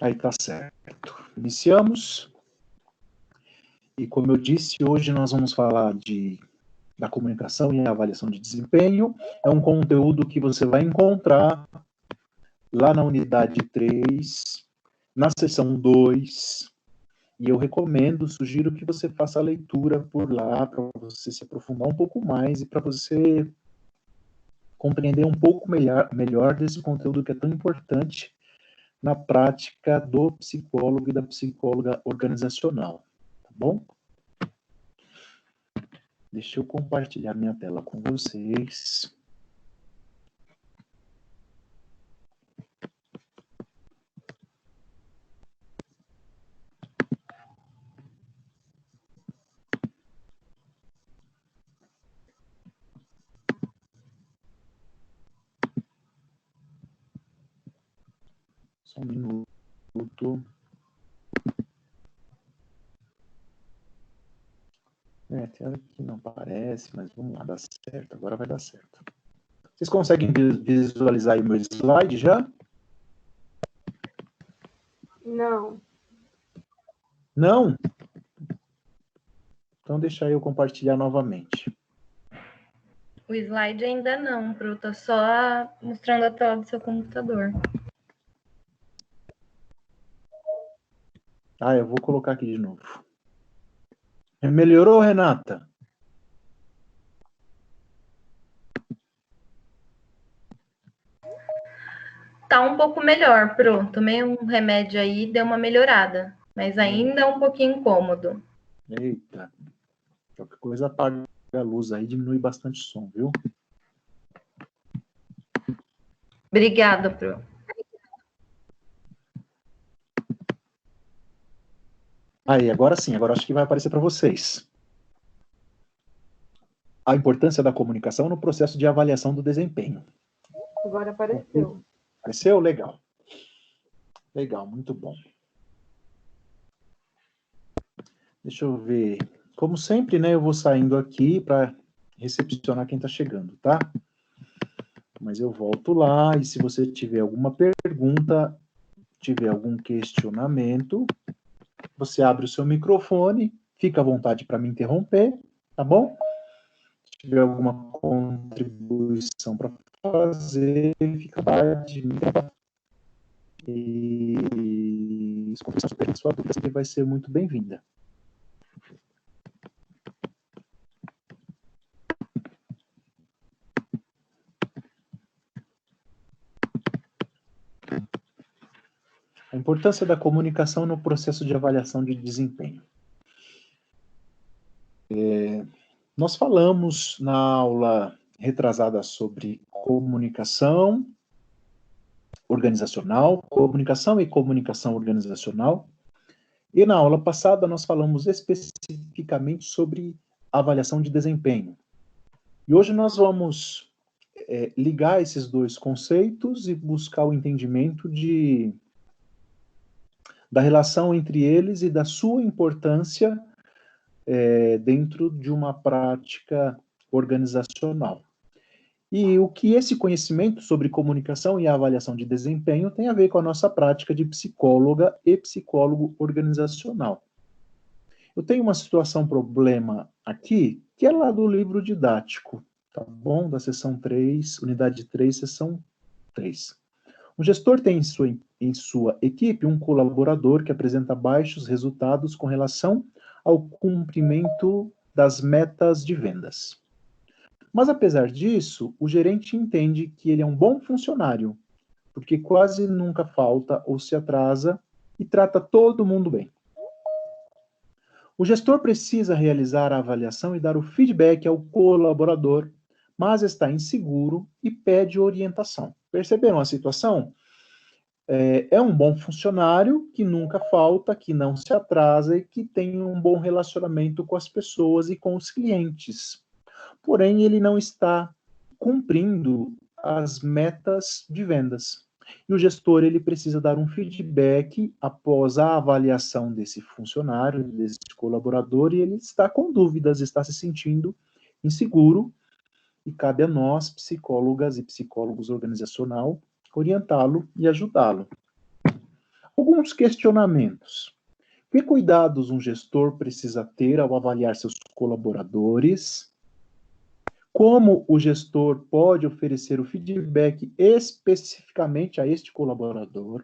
Aí tá certo. Iniciamos. E como eu disse, hoje nós vamos falar da comunicação e avaliação de desempenho. É um conteúdo que você vai encontrar lá na unidade 3, na seção 2, e eu recomendo, sugiro que você faça a leitura por lá, para você se aprofundar um pouco mais e para você compreender um pouco melhor desse conteúdo que é tão importante na prática do psicólogo e da psicóloga organizacional, tá bom? Deixa eu compartilhar minha tela com vocês. Só um minuto. É, tem hora que não aparece, mas vamos lá, dá certo. Agora vai dar certo. Vocês conseguem visualizar aí o meu slide já? Não. Não? Então deixa eu compartilhar novamente. O slide ainda não, Pro. Tá só mostrando a tela do seu computador. Ah, eu vou colocar aqui de novo. Melhorou, Renata? Tá um pouco melhor, Pro. Tomei um remédio aí, deu uma melhorada. Mas ainda é um pouquinho incômodo. Eita. Qualquer coisa apaga a luz aí, diminui bastante o som, viu? Obrigada, Pro. Aí, agora sim, agora acho que vai aparecer para vocês. A importância da comunicação no processo de avaliação do desempenho. Agora apareceu. Apareceu? Legal. Legal, muito bom. Deixa eu ver. Como sempre, né, eu vou saindo aqui para recepcionar quem está chegando, tá? Mas eu volto lá e se você tiver alguma pergunta, tiver algum questionamento, você abre o seu microfone, fica à vontade para me interromper, tá bom? Se tiver alguma contribuição para fazer, fica à vontade de me interromper. E sua dúvida sempre vai ser muito bem-vinda. A importância da comunicação no processo de avaliação de desempenho. Nós falamos na aula retrasada sobre comunicação organizacional, comunicação e comunicação organizacional, e na aula passada nós falamos especificamente sobre avaliação de desempenho. E hoje nós vamos ligar esses dois conceitos e buscar o entendimento da relação entre eles e da sua importância dentro de uma prática organizacional. E o que esse conhecimento sobre comunicação e avaliação de desempenho tem a ver com a nossa prática de psicóloga e psicólogo organizacional. Eu tenho uma situação problema aqui, que é lá do livro didático, tá bom? Da seção 3, unidade 3, seção 3. O gestor tem em sua equipe um colaborador que apresenta baixos resultados com relação ao cumprimento das metas de vendas. Mas, apesar disso, o gerente entende que ele é um bom funcionário, porque quase nunca falta ou se atrasa e trata todo mundo bem. O gestor precisa realizar a avaliação e dar o feedback ao colaborador, mas está inseguro e pede orientação. Perceberam a situação? É um bom funcionário que nunca falta, que não se atrasa e que tem um bom relacionamento com as pessoas e com os clientes. Porém, ele não está cumprindo as metas de vendas. E o gestor ele precisa dar um feedback após a avaliação desse funcionário, desse colaborador, e ele está com dúvidas, está se sentindo inseguro, e cabe a nós, psicólogas e psicólogos organizacional, orientá-lo e ajudá-lo. Alguns questionamentos. Que cuidados um gestor precisa ter ao avaliar seus colaboradores? Como o gestor pode oferecer o feedback especificamente a este colaborador?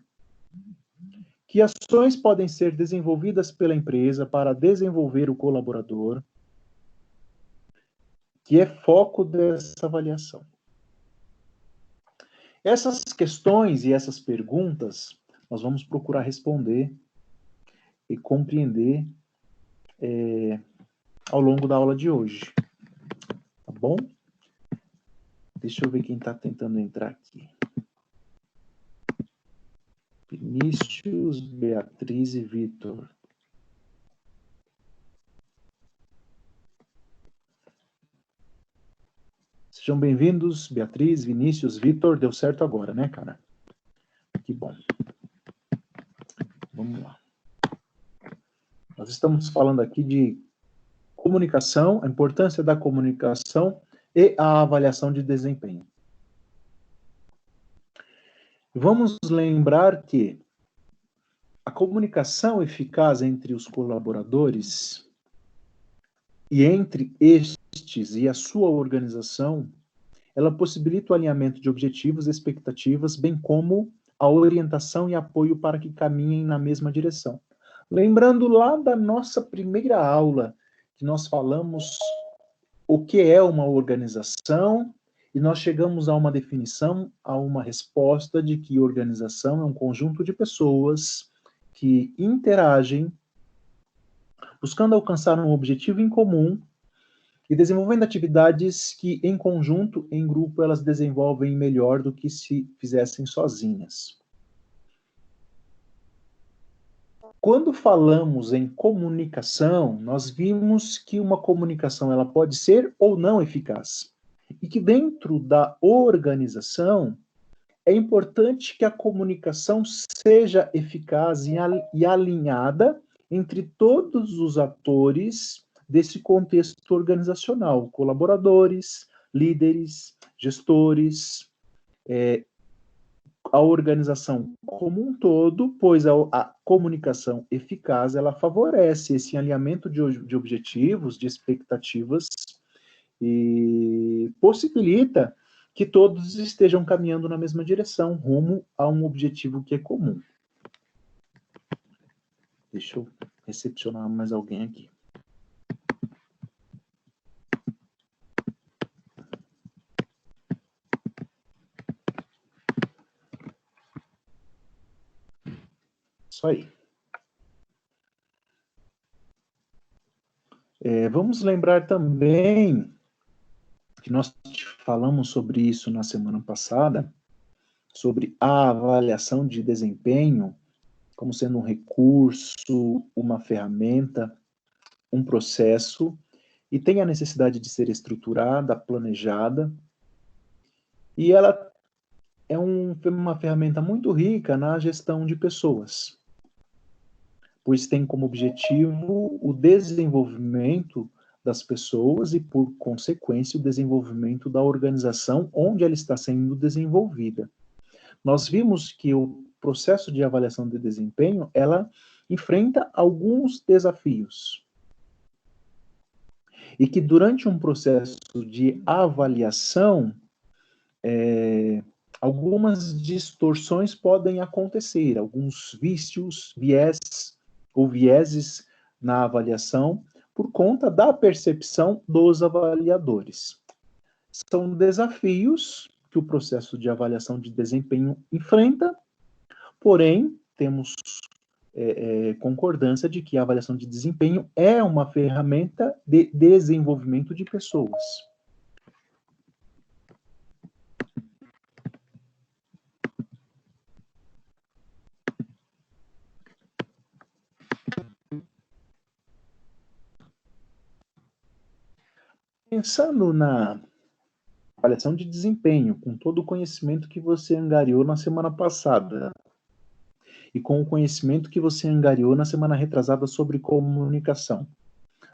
Que ações podem ser desenvolvidas pela empresa para desenvolver o colaborador? Que é foco dessa avaliação. Essas questões e essas perguntas, nós vamos procurar responder e compreender ao longo da aula de hoje. Tá bom? Deixa eu ver quem está tentando entrar aqui. Vinícius, Beatriz e Vitor. Sejam bem-vindos, Beatriz, Vinícius, Vitor. Deu certo agora, né, cara? Que bom. Vamos lá. Nós estamos falando aqui de comunicação, a importância da comunicação e a avaliação de desempenho. Vamos lembrar que a comunicação eficaz entre os colaboradores e entre estes e a sua organização, ela possibilita o alinhamento de objetivos e expectativas, bem como a orientação e apoio para que caminhem na mesma direção. Lembrando lá da nossa primeira aula, que nós falamos o que é uma organização, e nós chegamos a uma definição, a uma resposta de que organização é um conjunto de pessoas que interagem, buscando alcançar um objetivo em comum e desenvolvendo atividades que, em conjunto, em grupo, elas desenvolvem melhor do que se fizessem sozinhas. Quando falamos em comunicação, nós vimos que uma comunicação ela pode ser ou não eficaz. E que dentro da organização, é importante que a comunicação seja eficaz e alinhada entre todos os atores desse contexto organizacional, colaboradores, líderes, gestores, a organização como um todo, pois a comunicação eficaz, ela favorece esse alinhamento de objetivos, de expectativas, e possibilita que todos estejam caminhando na mesma direção, rumo a um objetivo que é comum. Deixa eu recepcionar mais alguém aqui. Isso aí. Vamos lembrar também que nós falamos sobre isso na semana passada, sobre a avaliação de desempenho como sendo um recurso, uma ferramenta, um processo, e tem a necessidade de ser estruturada, planejada, e ela é uma ferramenta muito rica na gestão de pessoas, pois tem como objetivo o desenvolvimento das pessoas e, por consequência, o desenvolvimento da organização onde ela está sendo desenvolvida. Nós vimos que o processo de avaliação de desempenho, ela enfrenta alguns desafios. E que durante um processo de avaliação, algumas distorções podem acontecer, alguns vícios, vieses na avaliação, por conta da percepção dos avaliadores. São desafios que o processo de avaliação de desempenho enfrenta, porém, temos concordância de que a avaliação de desempenho é uma ferramenta de desenvolvimento de pessoas. Pensando na avaliação de desempenho, com todo o conhecimento que você angariou na semana passada, e com o conhecimento que você angariou na semana retrasada sobre comunicação,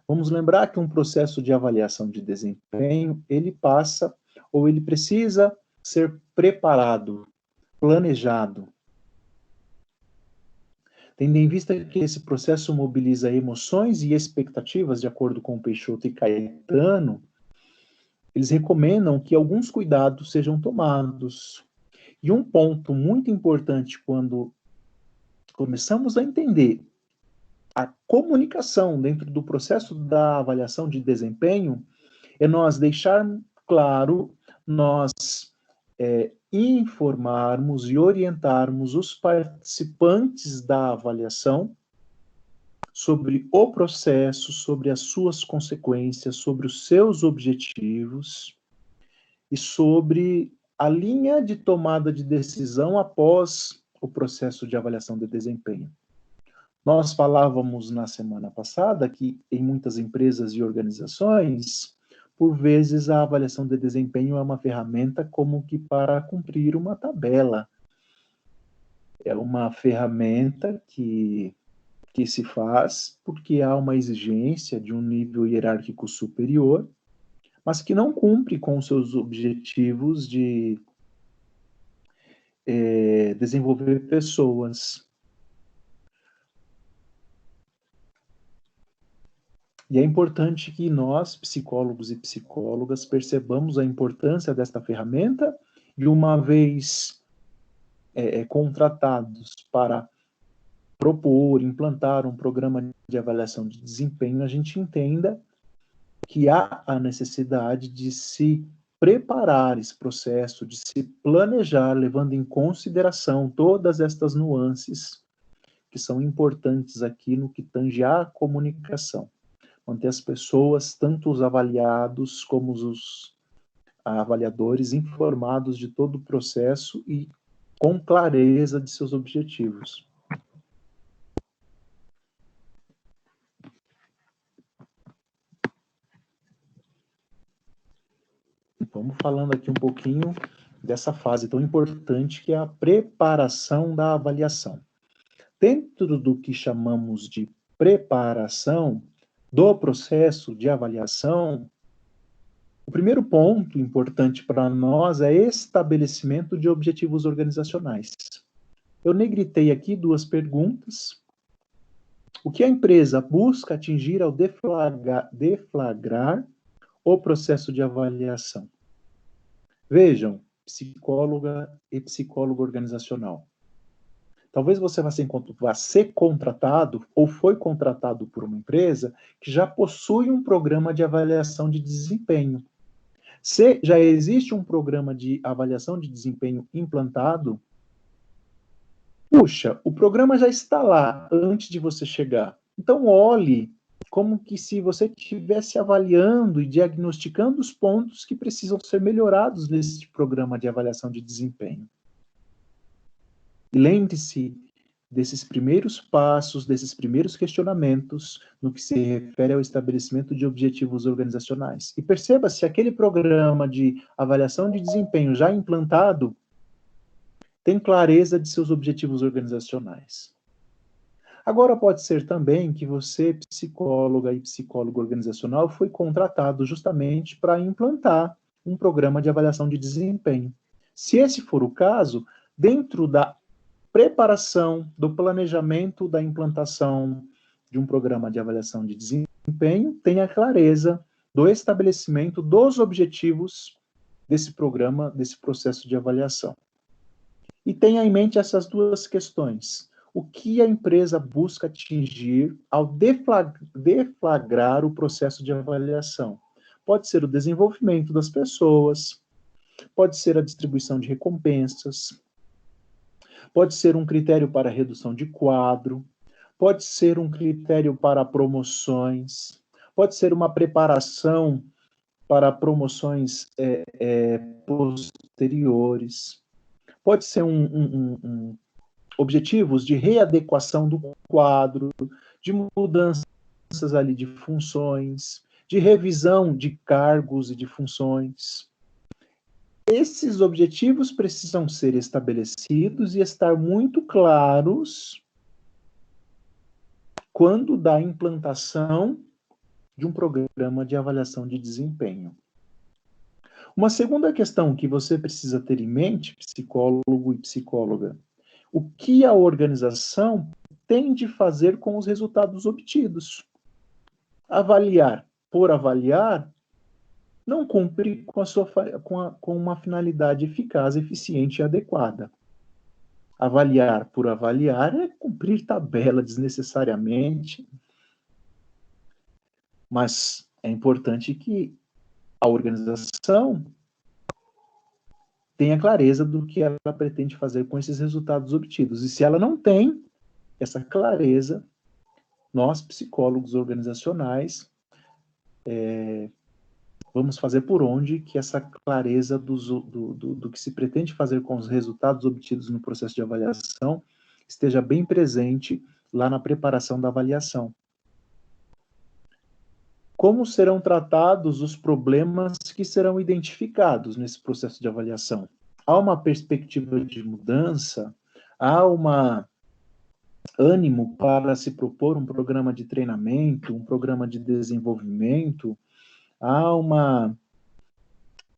vamos lembrar que um processo de avaliação de desempenho, ele passa, ou ele precisa ser preparado, planejado, Tendo em vista que esse processo mobiliza emoções e expectativas, de acordo com Peixoto e Caetano, eles recomendam que alguns cuidados sejam tomados. E um ponto muito importante quando começamos a entender a comunicação dentro do processo da avaliação de desempenho é nós deixar claro, nós informarmos e orientarmos os participantes da avaliação sobre o processo, sobre as suas consequências, sobre os seus objetivos e sobre a linha de tomada de decisão após o processo de avaliação de desempenho. Nós falávamos na semana passada que em muitas empresas e organizações, por vezes a avaliação de desempenho é uma ferramenta como que para cumprir uma tabela. É uma ferramenta que se faz porque há uma exigência de um nível hierárquico superior, mas que não cumpre com seus objetivos de desenvolver pessoas. E é importante que nós, psicólogos e psicólogas, percebamos a importância desta ferramenta e, uma vez contratados para propor, implantar um programa de avaliação de desempenho, a gente entenda que há a necessidade de se preparar esse processo, de se planejar, levando em consideração todas estas nuances que são importantes aqui no que tange à comunicação. Manter as pessoas, tanto os avaliados como os avaliadores, informados de todo o processo e com clareza de seus objetivos. Vamos falando aqui um pouquinho dessa fase tão importante que é a preparação da avaliação. Dentro do que chamamos de preparação do processo de avaliação, o primeiro ponto importante para nós é estabelecimento de objetivos organizacionais. Eu negritei aqui duas perguntas. O que a empresa busca atingir ao deflagrar o processo de avaliação? Vejam, psicóloga e psicólogo organizacional. Talvez você vá ser contratado ou foi contratado por uma empresa que já possui um programa de avaliação de desempenho. Se já existe um programa de avaliação de desempenho implantado, puxa, o programa já está lá antes de você chegar. Então, olhe como que se você estivesse avaliando e diagnosticando os pontos que precisam ser melhorados nesse programa de avaliação de desempenho. E lembre-se desses primeiros passos, desses primeiros questionamentos no que se refere ao estabelecimento de objetivos organizacionais. E perceba se aquele programa de avaliação de desempenho já implantado tem clareza de seus objetivos organizacionais. Agora, pode ser também que você, psicóloga e psicólogo organizacional, foi contratado justamente para implantar um programa de avaliação de desempenho. Se esse for o caso, dentro da preparação, do planejamento da implantação de um programa de avaliação de desempenho, tenha clareza do estabelecimento dos objetivos desse programa, desse processo de avaliação. E tenha em mente essas duas questões. O que a empresa busca atingir ao deflagrar o processo de avaliação? Pode ser o desenvolvimento das pessoas, pode ser a distribuição de recompensas, pode ser um critério para redução de quadro, pode ser um critério para promoções, pode ser uma preparação para promoções posteriores, pode ser objetivos de readequação do quadro, de mudanças ali de funções, de revisão de cargos e de funções. Esses objetivos precisam ser estabelecidos e estar muito claros quando da implantação de um programa de avaliação de desempenho. Uma segunda questão que você precisa ter em mente, psicólogo e psicóloga, o que a organização pretende fazer com os resultados obtidos. Avaliar por avaliar não cumpre com uma finalidade eficaz, eficiente e adequada. Avaliar por avaliar é cumprir tabela desnecessariamente, mas é importante que a organização tenha clareza do que ela pretende fazer com esses resultados obtidos. E se ela não tem essa clareza, nós, psicólogos organizacionais, vamos fazer por onde que essa clareza do que se pretende fazer com os resultados obtidos no processo de avaliação esteja bem presente lá na preparação da avaliação. Como serão tratados os problemas que serão identificados nesse processo de avaliação? Há uma perspectiva de mudança? Há ânimo para se propor um programa de treinamento, um programa de desenvolvimento? Há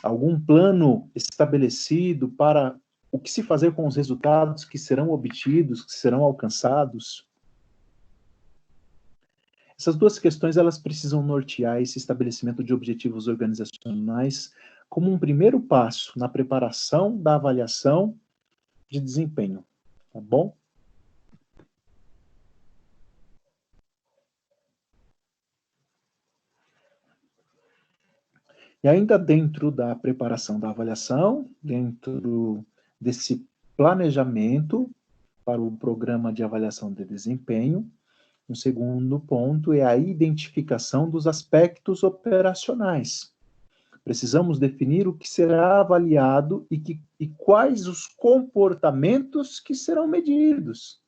algum plano estabelecido para o que se fazer com os resultados que serão obtidos, que serão alcançados? Essas duas questões, elas precisam nortear esse estabelecimento de objetivos organizacionais como um primeiro passo na preparação da avaliação de desempenho, tá bom? E ainda dentro da preparação da avaliação, dentro desse planejamento para o programa de avaliação de desempenho, um segundo ponto é a identificação dos aspectos operacionais. Precisamos definir o que será avaliado e quais os comportamentos que serão medidos.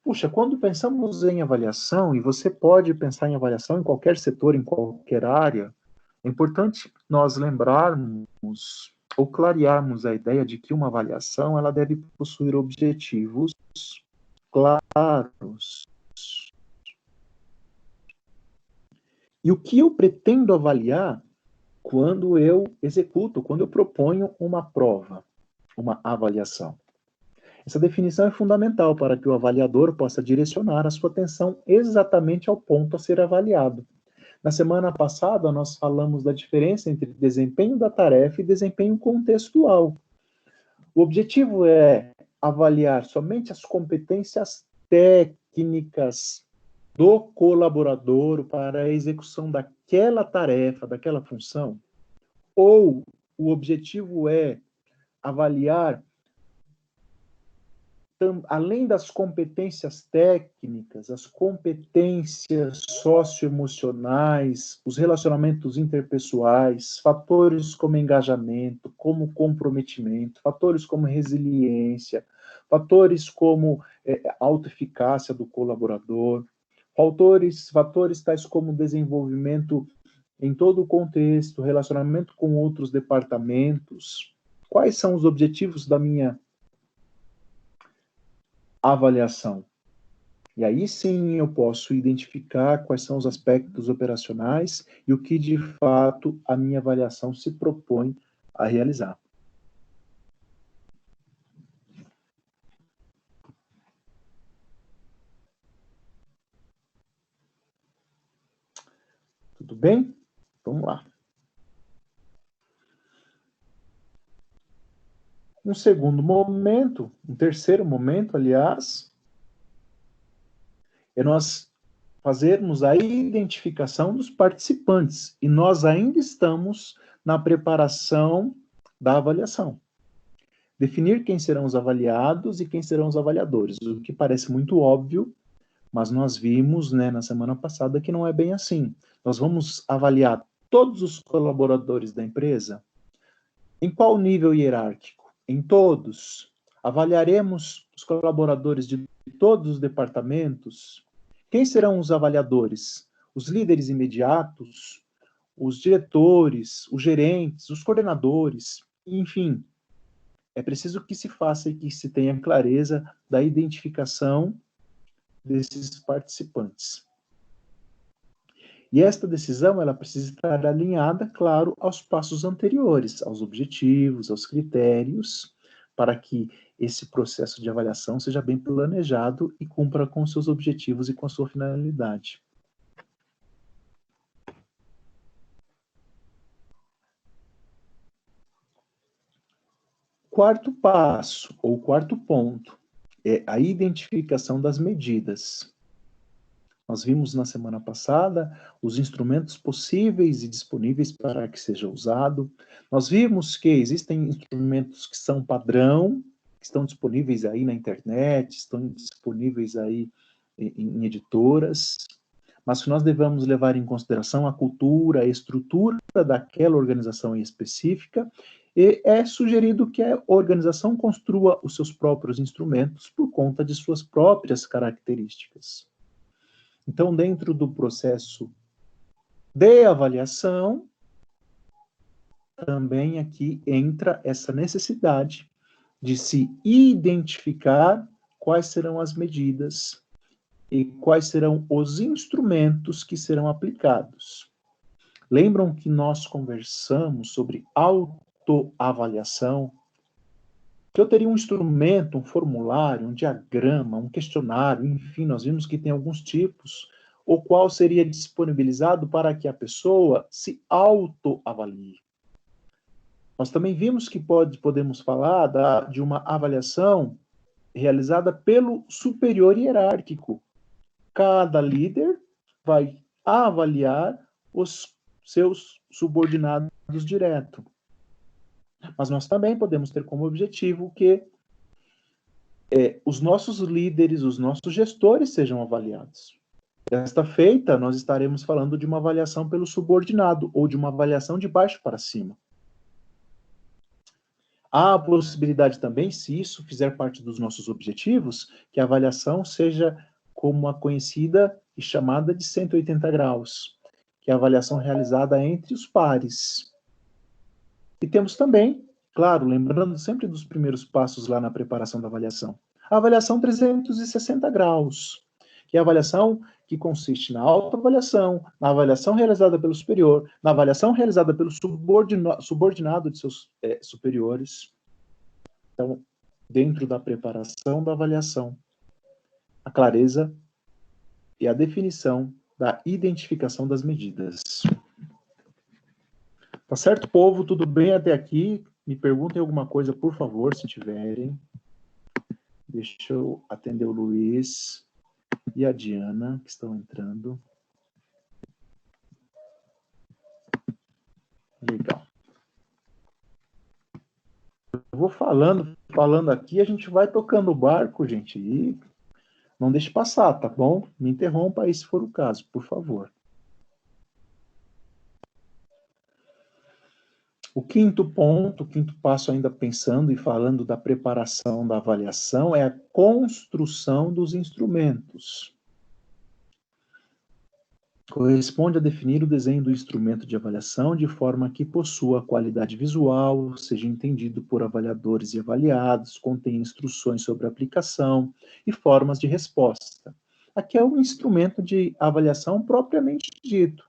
Puxa, quando pensamos em avaliação, e você pode pensar em avaliação em qualquer setor, em qualquer área, é importante nós lembrarmos ou clarearmos a ideia de que uma avaliação ela deve possuir objetivos claros. E o que eu pretendo avaliar quando eu executo, quando eu proponho uma prova, uma avaliação? Essa definição é fundamental para que o avaliador possa direcionar a sua atenção exatamente ao ponto a ser avaliado. Na semana passada, nós falamos da diferença entre desempenho da tarefa e desempenho contextual. O objetivo é avaliar somente as competências técnicas do colaborador para a execução daquela tarefa, daquela função? Ou o objetivo é avaliar, além das competências técnicas, as competências socioemocionais, os relacionamentos interpessoais, fatores como engajamento, como comprometimento, fatores como resiliência, fatores como autoeficácia do colaborador, fatores tais como desenvolvimento em todo o contexto, relacionamento com outros departamentos. Quais são os objetivos da minha avaliação? E aí sim eu posso identificar quais são os aspectos operacionais e o que de fato a minha avaliação se propõe a realizar. Tudo bem? Vamos lá. Um segundo momento, um terceiro momento, aliás, é nós fazermos a identificação dos participantes. E nós ainda estamos na preparação da avaliação. Definir quem serão os avaliados e quem serão os avaliadores, o que parece muito óbvio, mas nós vimos, na semana passada que não é bem assim. Nós vamos avaliar todos os colaboradores da empresa? Em qual nível hierárquico? Em todos. Avaliaremos os colaboradores de todos os departamentos? Quem serão os avaliadores? Os líderes imediatos? Os diretores? Os gerentes? Os coordenadores? Enfim, é preciso que se faça e que se tenha clareza da identificação desses participantes. E esta decisão, ela precisa estar alinhada, claro, aos passos anteriores, aos objetivos, aos critérios, para que esse processo de avaliação seja bem planejado e cumpra com seus objetivos e com a sua finalidade. Quarto passo, ou quarto ponto, é a identificação das medidas. Nós vimos na semana passada os instrumentos possíveis e disponíveis para que seja usado. Nós vimos que existem instrumentos que são padrão, que estão disponíveis aí na internet, estão disponíveis aí em editoras, mas que nós devemos levar em consideração a cultura, a estrutura daquela organização específica, e é sugerido que a organização construa os seus próprios instrumentos por conta de suas próprias características. Então, dentro do processo de avaliação, também aqui entra essa necessidade de se identificar quais serão as medidas e quais serão os instrumentos que serão aplicados. Lembram que nós conversamos sobre autoavaliação? Que eu teria um instrumento, um formulário, um diagrama, um questionário, enfim, nós vimos que tem alguns tipos, o qual seria disponibilizado para que a pessoa se autoavalie. Nós também vimos que podemos falar de uma avaliação realizada pelo superior hierárquico. Cada líder vai avaliar os seus subordinados direto. Mas nós também podemos ter como objetivo que os nossos líderes, os nossos gestores sejam avaliados. Desta feita, nós estaremos falando de uma avaliação pelo subordinado, ou de uma avaliação de baixo para cima. Há a possibilidade também, se isso fizer parte dos nossos objetivos, que a avaliação seja como a conhecida e chamada de 180 graus, que é a avaliação realizada entre os pares. E temos também, claro, lembrando sempre dos primeiros passos lá na preparação da avaliação, a avaliação 360 graus, que é a avaliação que consiste na autoavaliação, na avaliação realizada pelo superior, na avaliação realizada pelo subordinado de seus superiores. Então, dentro da preparação da avaliação, a clareza e a definição da identificação das medidas. Tá certo, povo? Tudo bem até aqui? Me perguntem alguma coisa, por favor, se tiverem. Deixa eu atender o Luiz e a Diana, que estão entrando. Legal. Eu vou falando aqui, a gente vai tocando o barco, gente, e não deixe passar, tá bom? Me interrompa aí se for o caso, por favor. O quinto ponto, o quinto passo, ainda pensando e falando da preparação da avaliação, é a construção dos instrumentos. Corresponde a definir o desenho do instrumento de avaliação de forma que possua qualidade visual, seja entendido por avaliadores e avaliados, contenha instruções sobre a aplicação e formas de resposta. Aqui é um instrumento de avaliação propriamente dito.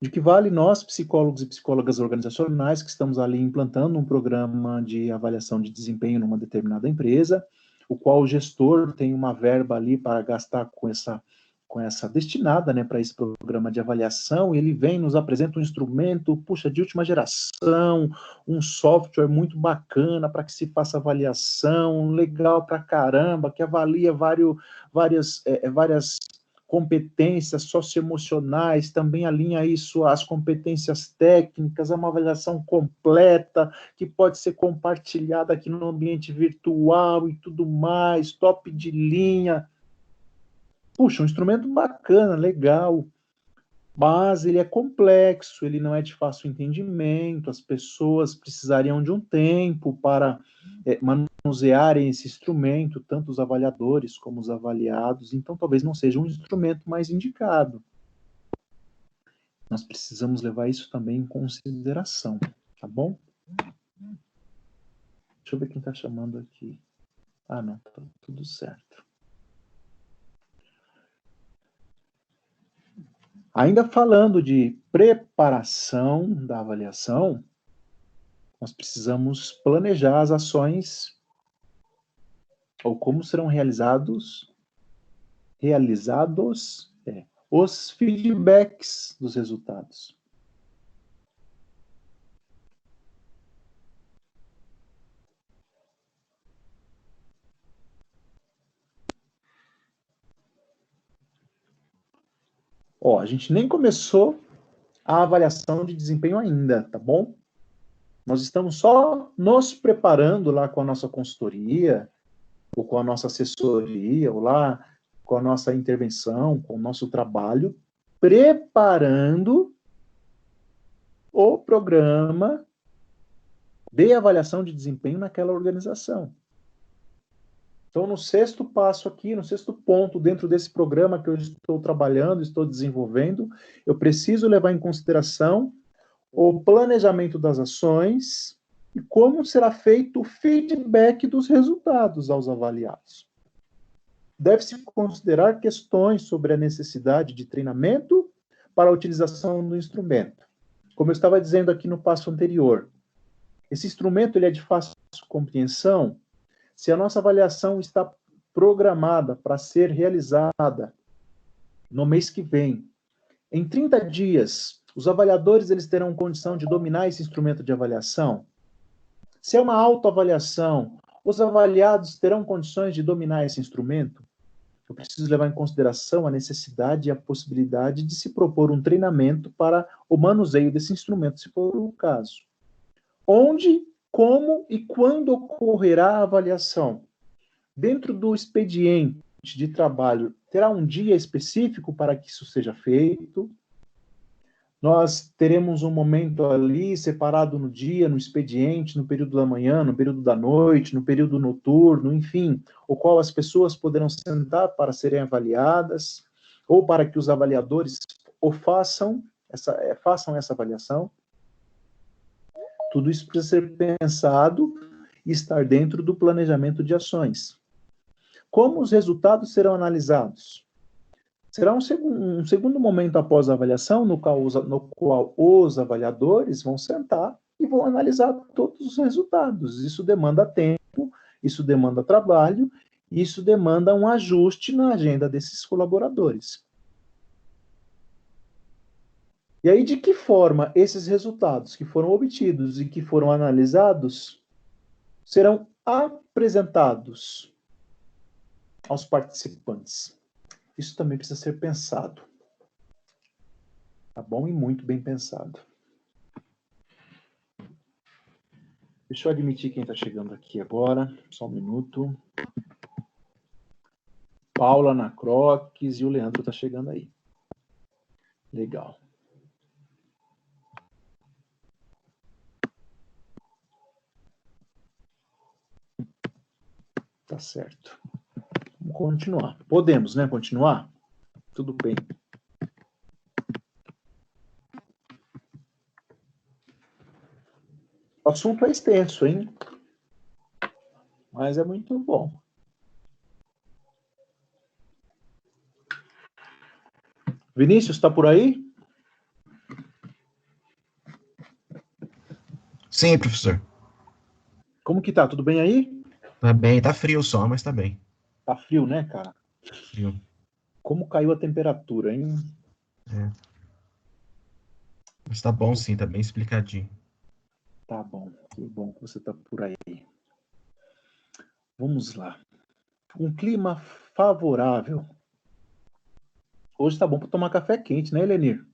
De que vale nós, psicólogos e psicólogas organizacionais, que estamos ali implantando um programa de avaliação de desempenho numa determinada empresa, o qual o gestor tem uma verba ali para gastar com essa destinada, né, para esse programa de avaliação, e ele vem, nos apresenta um instrumento, puxa, de última geração, um software muito bacana para que se faça avaliação, legal pra caramba, que avalia várias competências socioemocionais, também alinha isso às competências técnicas, é uma avaliação completa, que pode ser compartilhada aqui no ambiente virtual e tudo mais, top de linha. Puxa, um instrumento bacana, legal, mas ele é complexo, ele não é de fácil entendimento, as pessoas precisariam de um tempo para manusearem esse instrumento, tanto os avaliadores como os avaliados, então talvez não seja um instrumento mais indicado. Nós precisamos levar isso também em consideração, tá bom? Deixa eu ver quem está chamando aqui. Ah, não, tá tudo certo. Ainda falando de preparação da avaliação, Nós precisamos planejar as ações ou como serão realizados os feedbacks dos resultados. Ó, a gente nem começou a avaliação de desempenho ainda, tá bom? Nós estamos só nos preparando lá com a nossa consultoria, ou com a nossa assessoria, ou lá com a nossa intervenção, com o nosso trabalho, preparando o programa de avaliação de desempenho naquela organização. Então, no sexto passo aqui, no sexto ponto, dentro desse programa que eu estou trabalhando, estou desenvolvendo, eu preciso levar em consideração o planejamento das ações e como será feito o feedback dos resultados aos avaliados. Deve-se considerar questões sobre a necessidade de treinamento para a utilização do instrumento. Como eu estava dizendo aqui no passo anterior, esse instrumento ele é de fácil compreensão se a nossa avaliação está programada para ser realizada no mês que vem. Em 30 dias, os avaliadores eles terão condição de dominar esse instrumento de avaliação? Se é uma autoavaliação, os avaliados terão condições de dominar esse instrumento? Eu preciso levar em consideração a necessidade e a possibilidade de se propor um treinamento para o manuseio desse instrumento, se for o caso. Onde, como e quando ocorrerá a avaliação? Dentro do expediente de trabalho, terá um dia específico para que isso seja feito? Nós teremos um momento ali separado no dia, no expediente, no período da manhã, no período da noite, no período noturno, enfim, o qual as pessoas poderão sentar para serem avaliadas, ou para que os avaliadores façam essa avaliação. Tudo isso precisa ser pensado e estar dentro do planejamento de ações. Como os resultados serão analisados? Será um segundo momento após a avaliação, no qual os avaliadores vão sentar e vão analisar todos os resultados. Isso demanda tempo, isso demanda trabalho, isso demanda um ajuste na agenda desses colaboradores. E aí, de que forma esses resultados que foram obtidos e que foram analisados serão apresentados aos participantes? Isso também precisa ser pensado. Tá bom? E muito bem pensado. Deixa eu admitir quem está chegando aqui agora. Só um minuto. Paula na Croques e o Leandro está chegando aí. Legal. Tá certo. Vamos continuar. Podemos, né? Continuar? Tudo bem. O assunto é extenso, hein? Mas é muito bom. Vinícius, está por aí? Sim, professor. Como que tá? Tudo bem aí? Tá bem, tá frio só, mas tá bem. Tá frio, né, cara? Frio. Como caiu a temperatura, hein? É. Mas tá bom sim, tá bem explicadinho. Tá bom, que bom que você tá por aí. Vamos lá. Um clima favorável. Hoje tá bom para tomar café quente, né, Elenir?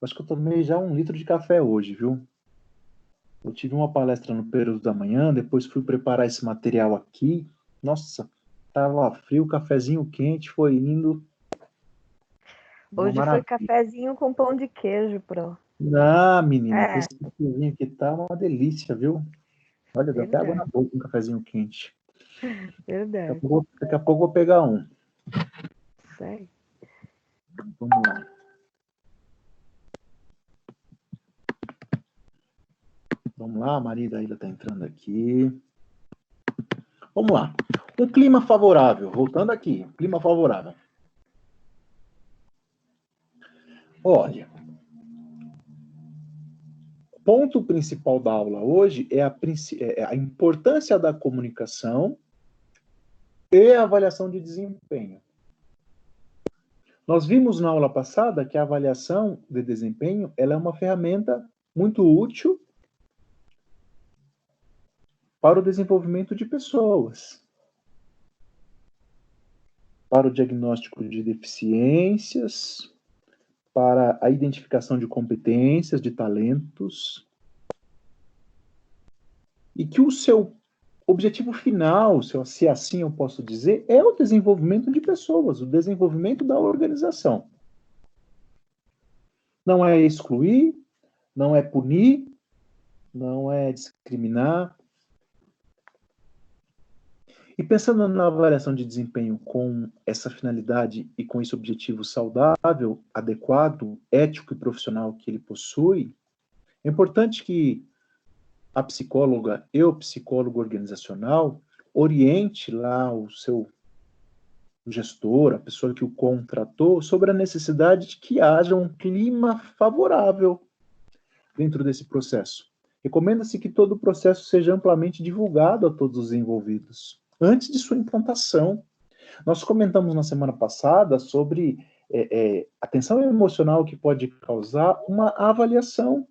Acho que eu tomei já 1 litro de café hoje, viu? Eu tive uma palestra no período da manhã, depois fui preparar esse material aqui. Nossa, tava frio, cafezinho quente, foi indo. Hoje foi cafezinho com pão de queijo, pro. Ah, menina, esse cafezinho aqui tá uma delícia, viu? Olha, dá até água na boca um cafezinho quente. Verdade. Daqui a pouco eu vou pegar um. Sei. Vamos lá. Vamos lá, a Maria ainda está entrando aqui. Vamos lá. Um clima favorável. Voltando aqui. Clima favorável. Olha. ponto principal da aula hoje é a importância da comunicação e a avaliação de desempenho. Nós vimos na aula passada que a avaliação de desempenho ela é uma ferramenta muito útil para o desenvolvimento de pessoas, para o diagnóstico de deficiências, para a identificação de competências, de talentos, e que o seu objetivo final, se assim eu posso dizer, é o desenvolvimento de pessoas, o desenvolvimento da organização. Não é excluir, não é punir, não é discriminar. E pensando na avaliação de desempenho com essa finalidade e com esse objetivo saudável, adequado, ético e profissional que ele possui, é importante que a psicóloga e o psicólogo organizacional oriente lá o seu gestor, a pessoa que o contratou, sobre a necessidade de que haja um clima favorável dentro desse processo. Recomenda-se que todo o processo seja amplamente divulgado a todos os envolvidos, antes de sua implantação. Nós comentamos na semana passada sobre a tensão emocional que pode causar uma avaliação.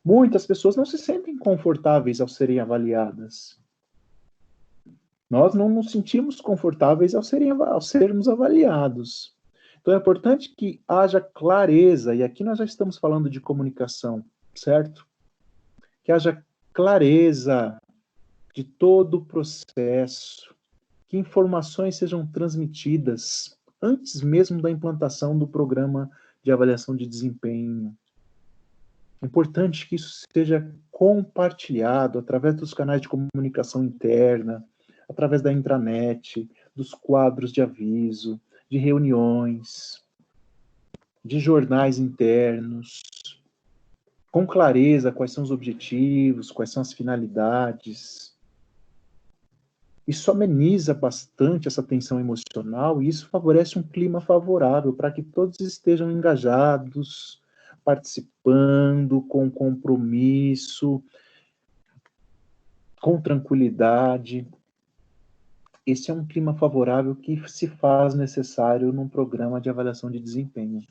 Muitas pessoas não se sentem confortáveis ao serem avaliadas. Nós não nos sentimos confortáveis ao sermos avaliados. Então é importante que haja clareza, e aqui nós já estamos falando de comunicação, certo? Que haja clareza de todo o processo, que informações sejam transmitidas antes mesmo da implantação do programa de avaliação de desempenho. É importante que isso seja compartilhado através dos canais de comunicação interna, através da intranet, dos quadros de aviso, de reuniões, de jornais internos, com clareza quais são os objetivos, quais são as finalidades. Isso ameniza bastante essa tensão emocional e isso favorece um clima favorável para que todos estejam engajados, participando com compromisso, com tranquilidade. Esse é um clima favorável que se faz necessário num programa de avaliação de desempenho.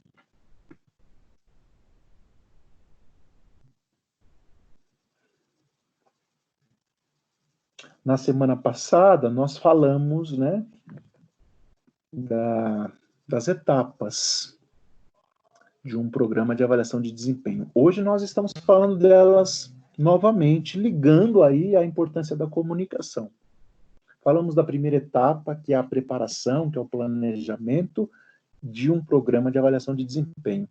Na semana passada, nós falamos, né, das etapas de um programa de avaliação de desempenho. Hoje nós estamos falando delas novamente, ligando aí a importância da comunicação. Falamos da primeira etapa, que é a preparação, que é o planejamento de um programa de avaliação de desempenho.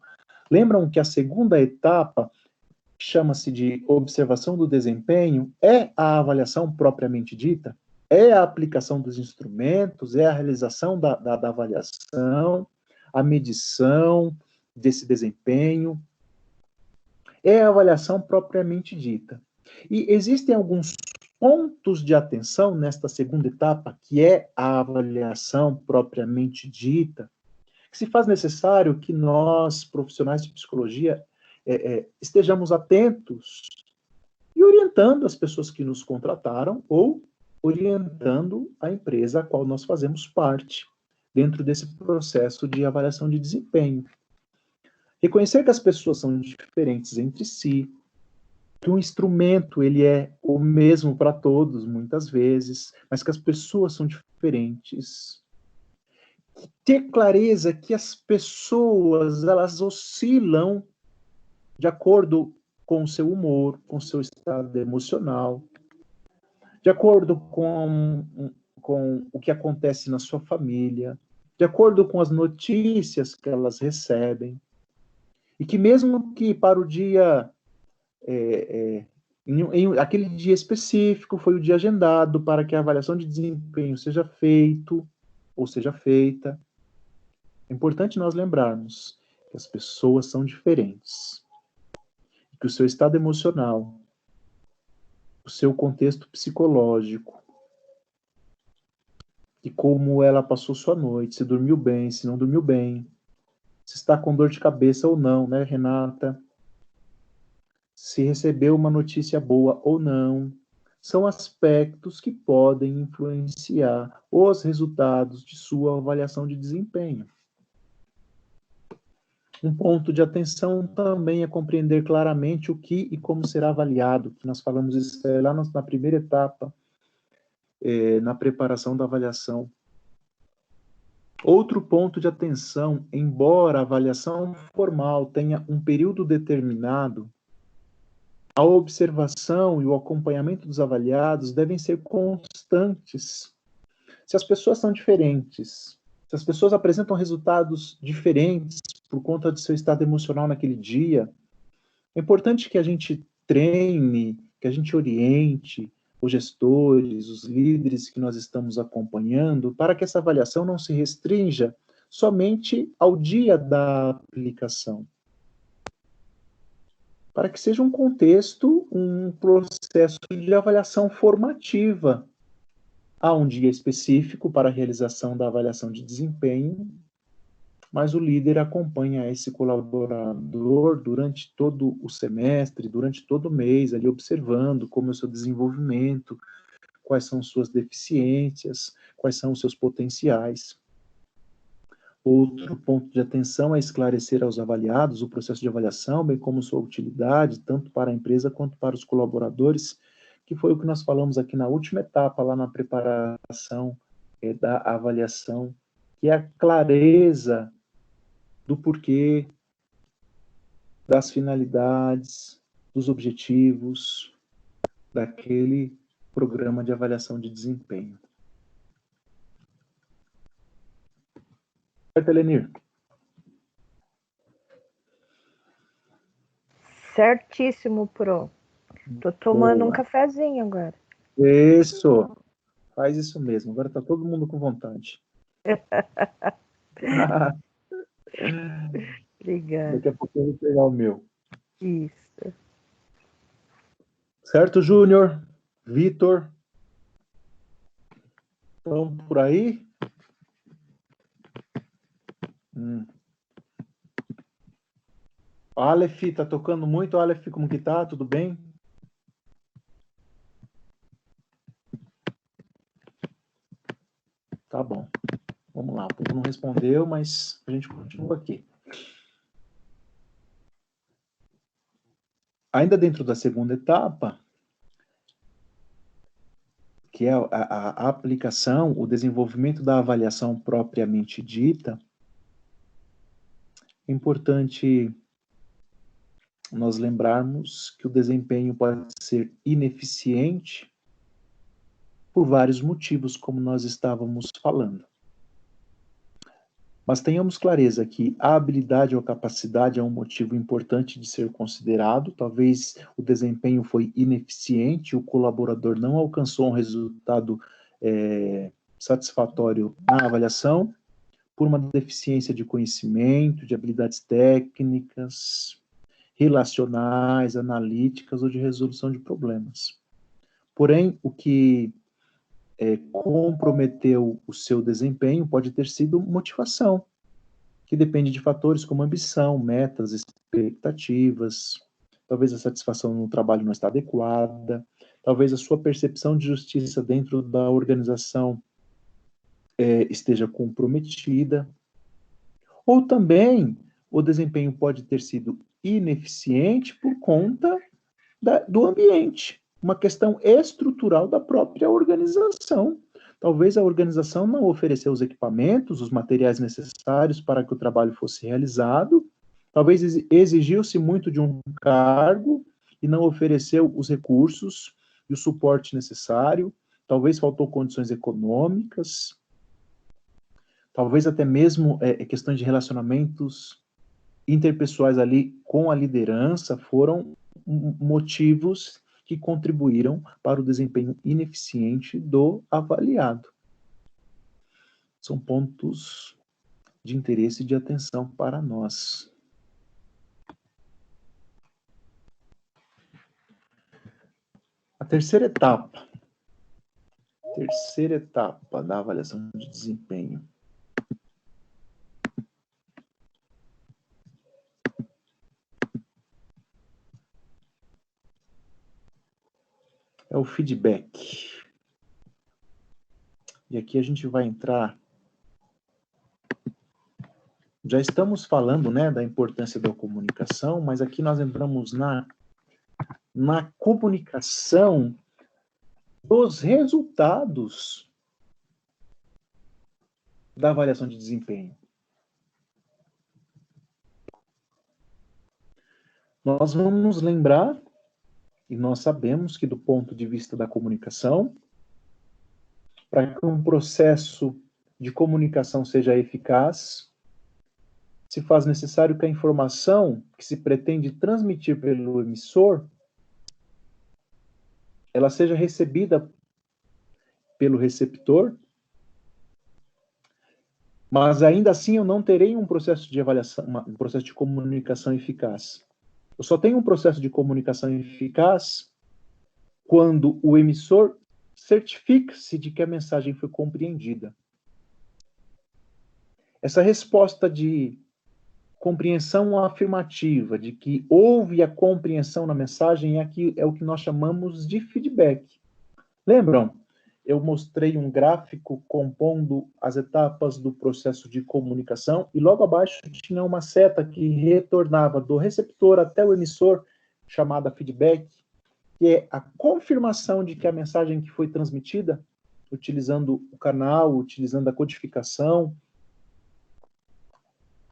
Lembram que a segunda etapa chama-se de observação do desempenho, é a avaliação propriamente dita, é a aplicação dos instrumentos, é a realização da avaliação, a medição desse desempenho, é a avaliação propriamente dita. E existem alguns pontos de atenção nesta segunda etapa, que é a avaliação propriamente dita, que se faz necessário que nós, profissionais de psicologia, estejamos atentos e orientando as pessoas que nos contrataram ou orientando a empresa a qual nós fazemos parte dentro desse processo de avaliação de desempenho. Reconhecer que as pessoas são diferentes entre si, que o instrumento ele é o mesmo para todos, muitas vezes, mas que as pessoas são diferentes. Ter clareza que as pessoas, elas oscilam de acordo com o seu humor, com o seu estado emocional, de acordo com o que acontece na sua família, de acordo com as notícias que elas recebem, e que mesmo que para o dia, em aquele dia específico, foi o dia agendado para que a avaliação de desempenho seja feito, ou seja feita, é importante nós lembrarmos que as pessoas são diferentes, que o seu estado emocional, o seu contexto psicológico, e como ela passou sua noite, se dormiu bem, se não dormiu bem, se está com dor de cabeça ou não, né, Renata? se recebeu uma notícia boa ou não, são aspectos que podem influenciar os resultados de sua avaliação de desempenho. Um ponto de atenção também é compreender claramente o que e como será avaliado, que nós falamos isso lá na primeira etapa, na preparação da avaliação. Outro ponto de atenção, embora a avaliação formal tenha um período determinado, a observação e o acompanhamento dos avaliados devem ser constantes. Se as pessoas são diferentes, se as pessoas apresentam resultados diferentes por conta do seu estado emocional naquele dia, é importante que a gente treine, que a gente oriente os gestores, os líderes que nós estamos acompanhando, para que essa avaliação não se restrinja somente ao dia da aplicação. Para que seja um contexto, um processo de avaliação formativa. Há um dia específico para a realização da avaliação de desempenho, mas o líder acompanha esse colaborador durante todo o semestre, durante todo o mês, ali observando como é o seu desenvolvimento, quais são suas deficiências, quais são os seus potenciais. Outro ponto de atenção é esclarecer aos avaliados o processo de avaliação, bem como sua utilidade, tanto para a empresa quanto para os colaboradores, que foi o que nós falamos aqui na última etapa, lá na preparação da avaliação, que é a clareza do porquê, das finalidades, dos objetivos daquele programa de avaliação de desempenho. Certo, Elenir? Certíssimo, Pro. Tô tomando um cafezinho agora. Isso. Faz isso mesmo. Agora tá todo mundo com vontade. Obrigada. Daqui a pouco eu vou pegar o meu. Isso. Certo, Júnior? Vitor? Estão por aí? Aleph, tá tocando muito. Aleph, como que tá? Tudo bem? Tá bom. Vamos lá. O povo não respondeu, mas a gente continua aqui. Ainda dentro da segunda etapa, que é a aplicação, o desenvolvimento da avaliação propriamente dita, é importante nós lembrarmos que o desempenho pode ser ineficiente por vários motivos, como nós estávamos falando. Mas tenhamos clareza que a habilidade ou a capacidade é um motivo importante de ser considerado. Talvez o desempenho foi ineficiente, o colaborador não alcançou um resultado satisfatório na avaliação, por uma deficiência de conhecimento, de habilidades técnicas, relacionais, analíticas ou de resolução de problemas. Porém, o que comprometeu o seu desempenho pode ter sido motivação, que depende de fatores como ambição, metas, expectativas, talvez a satisfação no trabalho não está adequada, talvez a sua percepção de justiça dentro da organização esteja comprometida, ou também o desempenho pode ter sido ineficiente por conta do ambiente, uma questão estrutural da própria organização. Talvez a organização não ofereceu os equipamentos, os materiais necessários para que o trabalho fosse realizado, talvez exigiu-se muito de um cargo e não ofereceu os recursos e o suporte necessário, talvez faltou condições econômicas, talvez até mesmo questões de relacionamentos interpessoais ali com a liderança foram motivos que contribuíram para o desempenho ineficiente do avaliado. São pontos de interesse e de atenção para nós. A terceira etapa da avaliação de desempenho. é o feedback. E aqui a gente vai entrar... Já estamos falando, né, da importância da comunicação, mas aqui nós entramos na comunicação dos resultados da avaliação de desempenho. Nós vamos lembrar, e nós sabemos que do ponto de vista da comunicação, para que um processo de comunicação seja eficaz, se faz necessário que a informação que se pretende transmitir pelo emissor, ela seja recebida pelo receptor, mas ainda assim eu não terei um processo de avaliação, um processo de comunicação eficaz. Eu só tenho um processo de comunicação eficaz quando o emissor certifica-se de que a mensagem foi compreendida. Essa resposta de compreensão afirmativa, de que houve a compreensão na mensagem, é o que nós chamamos de feedback. Lembram? Eu mostrei um gráfico compondo as etapas do processo de comunicação e logo abaixo tinha uma seta que retornava do receptor até o emissor, chamada feedback, que é a confirmação de que a mensagem que foi transmitida, utilizando o canal, utilizando a codificação,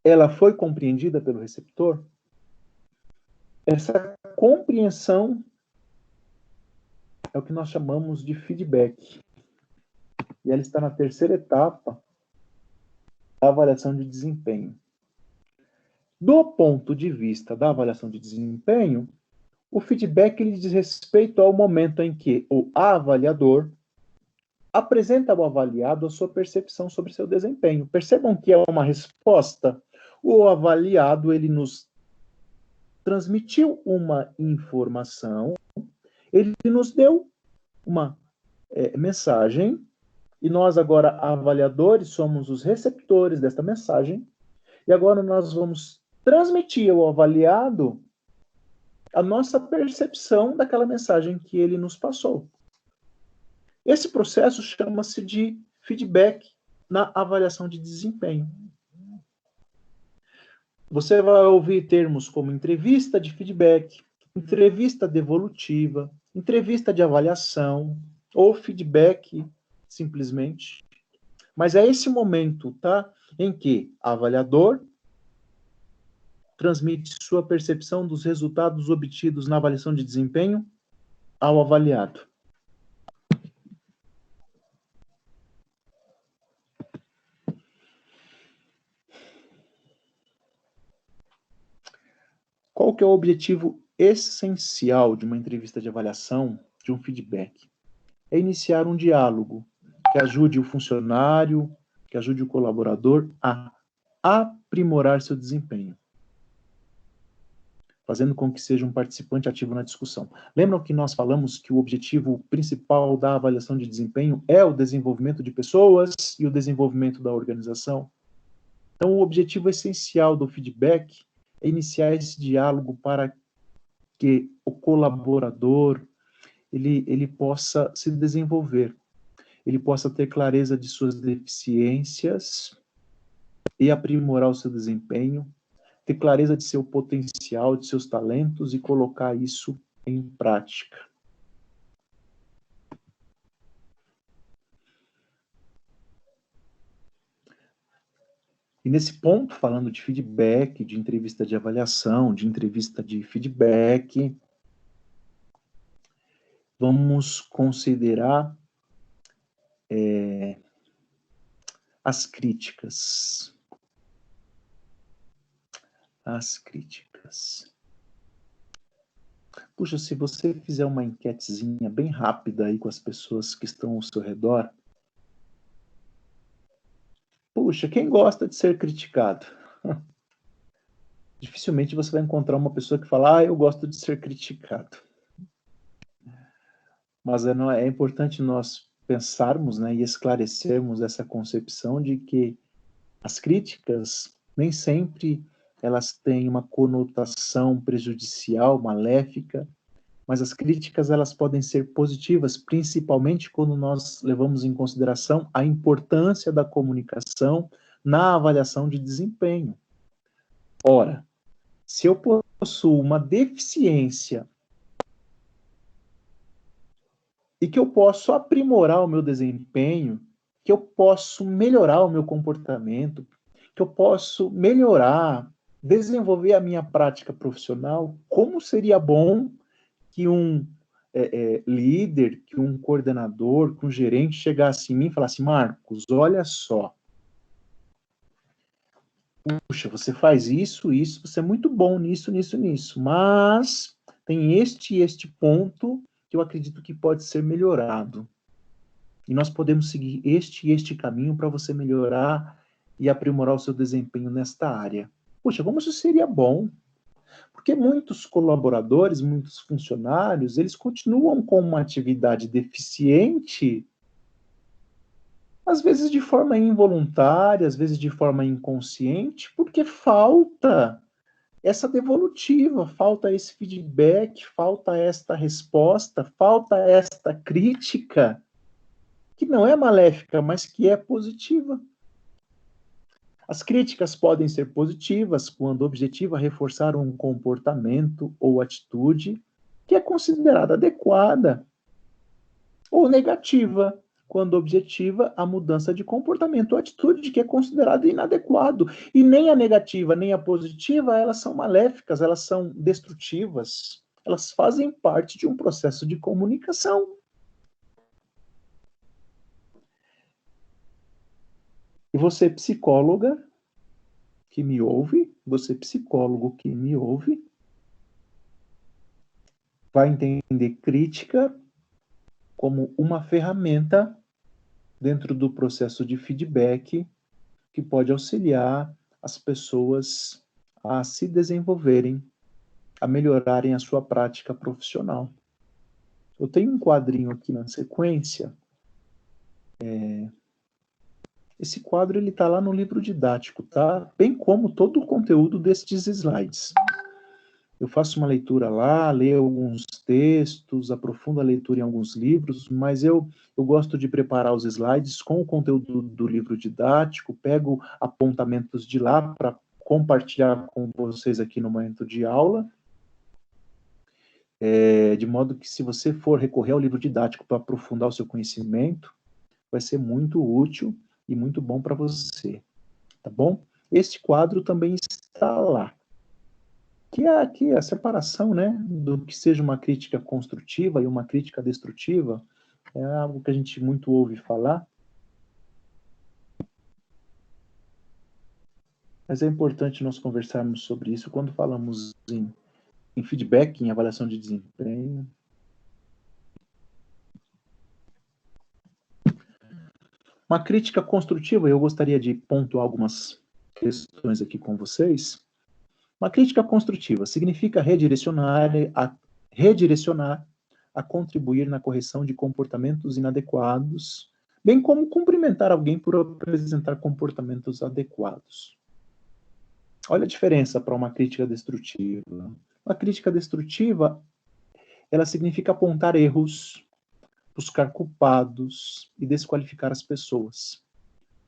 ela foi compreendida pelo receptor. Essa compreensão é o que nós chamamos de feedback. E ela está na terceira etapa da avaliação de desempenho. Do ponto de vista da avaliação de desempenho, o feedback ele diz respeito ao momento em que o avaliador apresenta ao avaliado a sua percepção sobre seu desempenho. Percebam que é uma resposta. O avaliado ele nos transmitiu uma informação, ele nos deu uma mensagem, e nós agora, avaliadores, somos os receptores desta mensagem, e agora nós vamos transmitir ao avaliado a nossa percepção daquela mensagem que ele nos passou. Esse processo chama-se de feedback na avaliação de desempenho. Você vai ouvir termos como entrevista de feedback, entrevista devolutiva, entrevista de avaliação, ou feedback simplesmente. Mas é esse momento, tá, em que o avaliador transmite sua percepção dos resultados obtidos na avaliação de desempenho ao avaliado. Qual que é o objetivo essencial de uma entrevista de avaliação, de um feedback? É iniciar um diálogo que ajude o funcionário, que ajude o colaborador a aprimorar seu desempenho, fazendo com que seja um participante ativo na discussão. Lembram que nós falamos que o objetivo principal da avaliação de desempenho é o desenvolvimento de pessoas e o desenvolvimento da organização? Então, o objetivo essencial do feedback é iniciar esse diálogo para que o colaborador ele possa se desenvolver, ele possa ter clareza de suas deficiências e aprimorar o seu desempenho, ter clareza de seu potencial, de seus talentos e colocar isso em prática. E nesse ponto, falando de feedback, de entrevista de avaliação, de entrevista de feedback, vamos considerar as críticas. As críticas. Puxa, se você fizer uma enquetezinha bem rápida aí com as pessoas que estão ao seu redor, puxa, quem gosta de ser criticado? Dificilmente você vai encontrar uma pessoa que fala, eu gosto de ser criticado. Mas é importante nós pensarmos, né, e esclarecermos essa concepção de que as críticas nem sempre elas têm uma conotação prejudicial, maléfica, mas as críticas elas podem ser positivas, principalmente quando nós levamos em consideração a importância da comunicação na avaliação de desempenho. Ora, se eu possuo uma deficiência e que eu posso aprimorar o meu desempenho, que eu posso melhorar o meu comportamento, que eu posso melhorar, desenvolver a minha prática profissional, como seria bom que um líder, que um coordenador, que um gerente chegasse em mim e falasse: Marcos, olha só, puxa, você faz isso, você é muito bom nisso, mas tem este e este ponto que eu acredito que pode ser melhorado. E nós podemos seguir este e este caminho para você melhorar e aprimorar o seu desempenho nesta área. Poxa, como isso seria bom? Porque muitos colaboradores, muitos funcionários, eles continuam com uma atividade deficiente, às vezes de forma involuntária, às vezes de forma inconsciente, porque falta essa devolutiva, falta esse feedback, falta esta resposta, falta esta crítica, que não é maléfica, mas que é positiva. As críticas podem ser positivas quando o objetivo é reforçar um comportamento ou atitude que é considerada adequada, ou negativa quando objetiva a mudança de comportamento ou atitude que é considerada inadequado. E nem a negativa nem a positiva, elas são maléficas, elas são destrutivas, elas fazem parte de um processo de comunicação. E você, psicóloga, que me ouve, você, psicólogo que me ouve, vai entender crítica como uma ferramenta dentro do processo de feedback que pode auxiliar as pessoas a se desenvolverem, a melhorarem a sua prática profissional. Eu tenho um quadrinho aqui na sequência. Esse quadro ele está lá no livro didático, tá? Bem como todo o conteúdo destes slides. Eu faço uma leitura lá, leio alguns textos, aprofundo a leitura em alguns livros, mas eu gosto de preparar os slides com o conteúdo do livro didático, pego apontamentos de lá para compartilhar com vocês aqui no momento de aula, de modo que se você for recorrer ao livro didático para aprofundar o seu conhecimento, vai ser muito útil e muito bom para você, tá bom? Este quadro também está lá, que é aqui a separação, né, do que seja uma crítica construtiva e uma crítica destrutiva, é algo que a gente muito ouve falar, mas é importante nós conversarmos sobre isso quando falamos em feedback, em avaliação de desempenho. Uma crítica construtiva, eu gostaria de pontuar algumas questões aqui com vocês. Uma crítica construtiva significa redirecionar, a contribuir na correção de comportamentos inadequados, bem como cumprimentar alguém por apresentar comportamentos adequados. Olha a diferença para uma crítica destrutiva. Uma crítica destrutiva, ela significa apontar erros, buscar culpados e desqualificar as pessoas,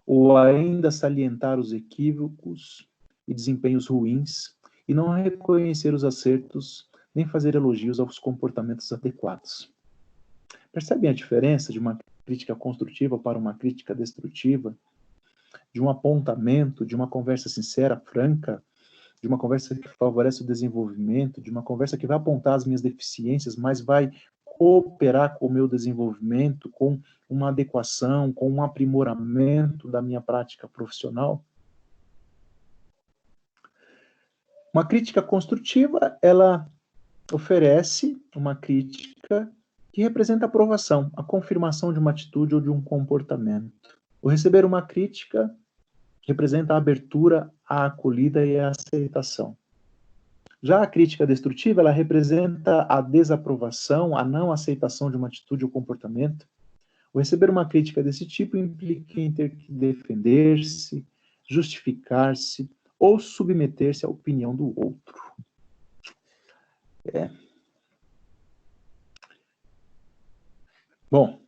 ou ainda salientar os equívocos e desempenhos ruins, e não reconhecer os acertos, nem fazer elogios aos comportamentos adequados. Percebem a diferença de uma crítica construtiva para uma crítica destrutiva? De um apontamento, de uma conversa sincera, franca, de uma conversa que favorece o desenvolvimento, de uma conversa que vai apontar as minhas deficiências, mas vai cooperar com o meu desenvolvimento, com uma adequação, com um aprimoramento da minha prática profissional. Uma crítica construtiva, ela oferece uma crítica que representa a aprovação, a confirmação de uma atitude ou de um comportamento. O receber uma crítica representa a abertura, a acolhida e a aceitação. Já a crítica destrutiva, ela representa a desaprovação, a não aceitação de uma atitude ou comportamento. O receber uma crítica desse tipo implica em ter que defender-se, justificar-se ou submeter-se à opinião do outro. Bom,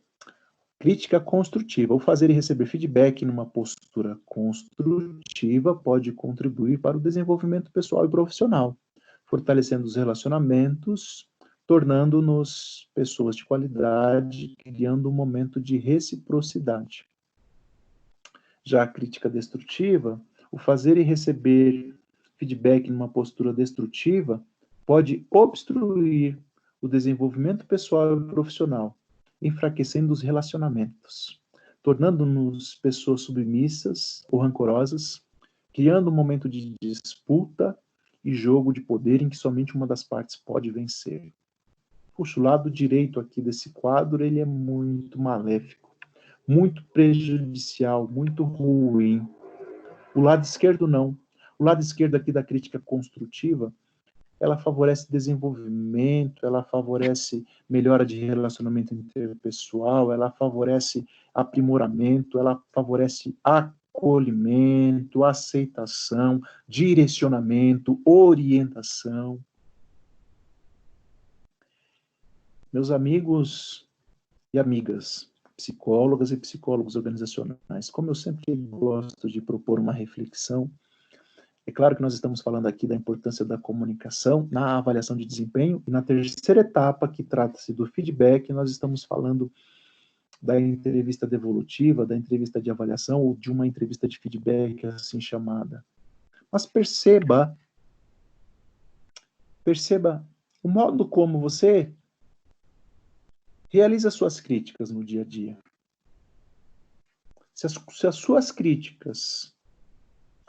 crítica construtiva. O fazer e receber feedback numa postura construtiva pode contribuir para o desenvolvimento pessoal e profissional, fortalecendo os relacionamentos, tornando-nos pessoas de qualidade, criando um momento de reciprocidade. Já a crítica destrutiva, o fazer e receber feedback numa postura destrutiva pode obstruir o desenvolvimento pessoal e profissional, enfraquecendo os relacionamentos, tornando-nos pessoas submissas ou rancorosas, criando um momento de disputa e jogo de poder em que somente uma das partes pode vencer. Puxa, o lado direito aqui desse quadro, ele é muito maléfico, muito prejudicial, muito ruim. O lado esquerdo não. O lado esquerdo aqui da crítica construtiva, ela favorece desenvolvimento, ela favorece melhora de relacionamento interpessoal, ela favorece aprimoramento, ela favorece acolhimento, aceitação, direcionamento, orientação. Meus amigos e amigas, psicólogas e psicólogos organizacionais, como eu sempre gosto de propor uma reflexão, é claro que nós estamos falando aqui da importância da comunicação na avaliação de desempenho, e na terceira etapa, que trata-se do feedback, nós estamos falando da entrevista devolutiva, da entrevista de avaliação, ou de uma entrevista de feedback, assim chamada. Mas perceba o modo como você realiza suas críticas no dia a dia. Se as suas críticas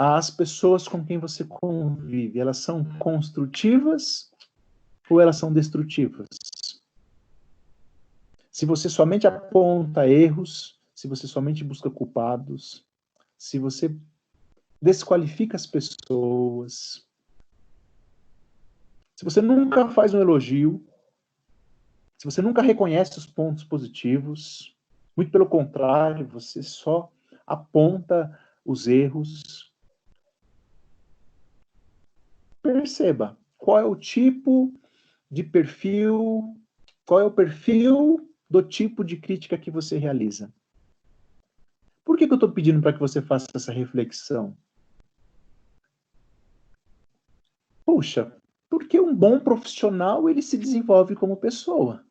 às pessoas com quem você convive, elas são construtivas ou elas são destrutivas? Se você somente aponta erros, se você somente busca culpados, se você desqualifica as pessoas, se você nunca faz um elogio, se você nunca reconhece os pontos positivos, muito pelo contrário, você só aponta os erros. Perceba qual é o tipo de perfil, qual é o perfil do tipo de crítica que você realiza. Por que eu estou pedindo para que você faça essa reflexão? Puxa, porque um bom profissional, ele se desenvolve como pessoa.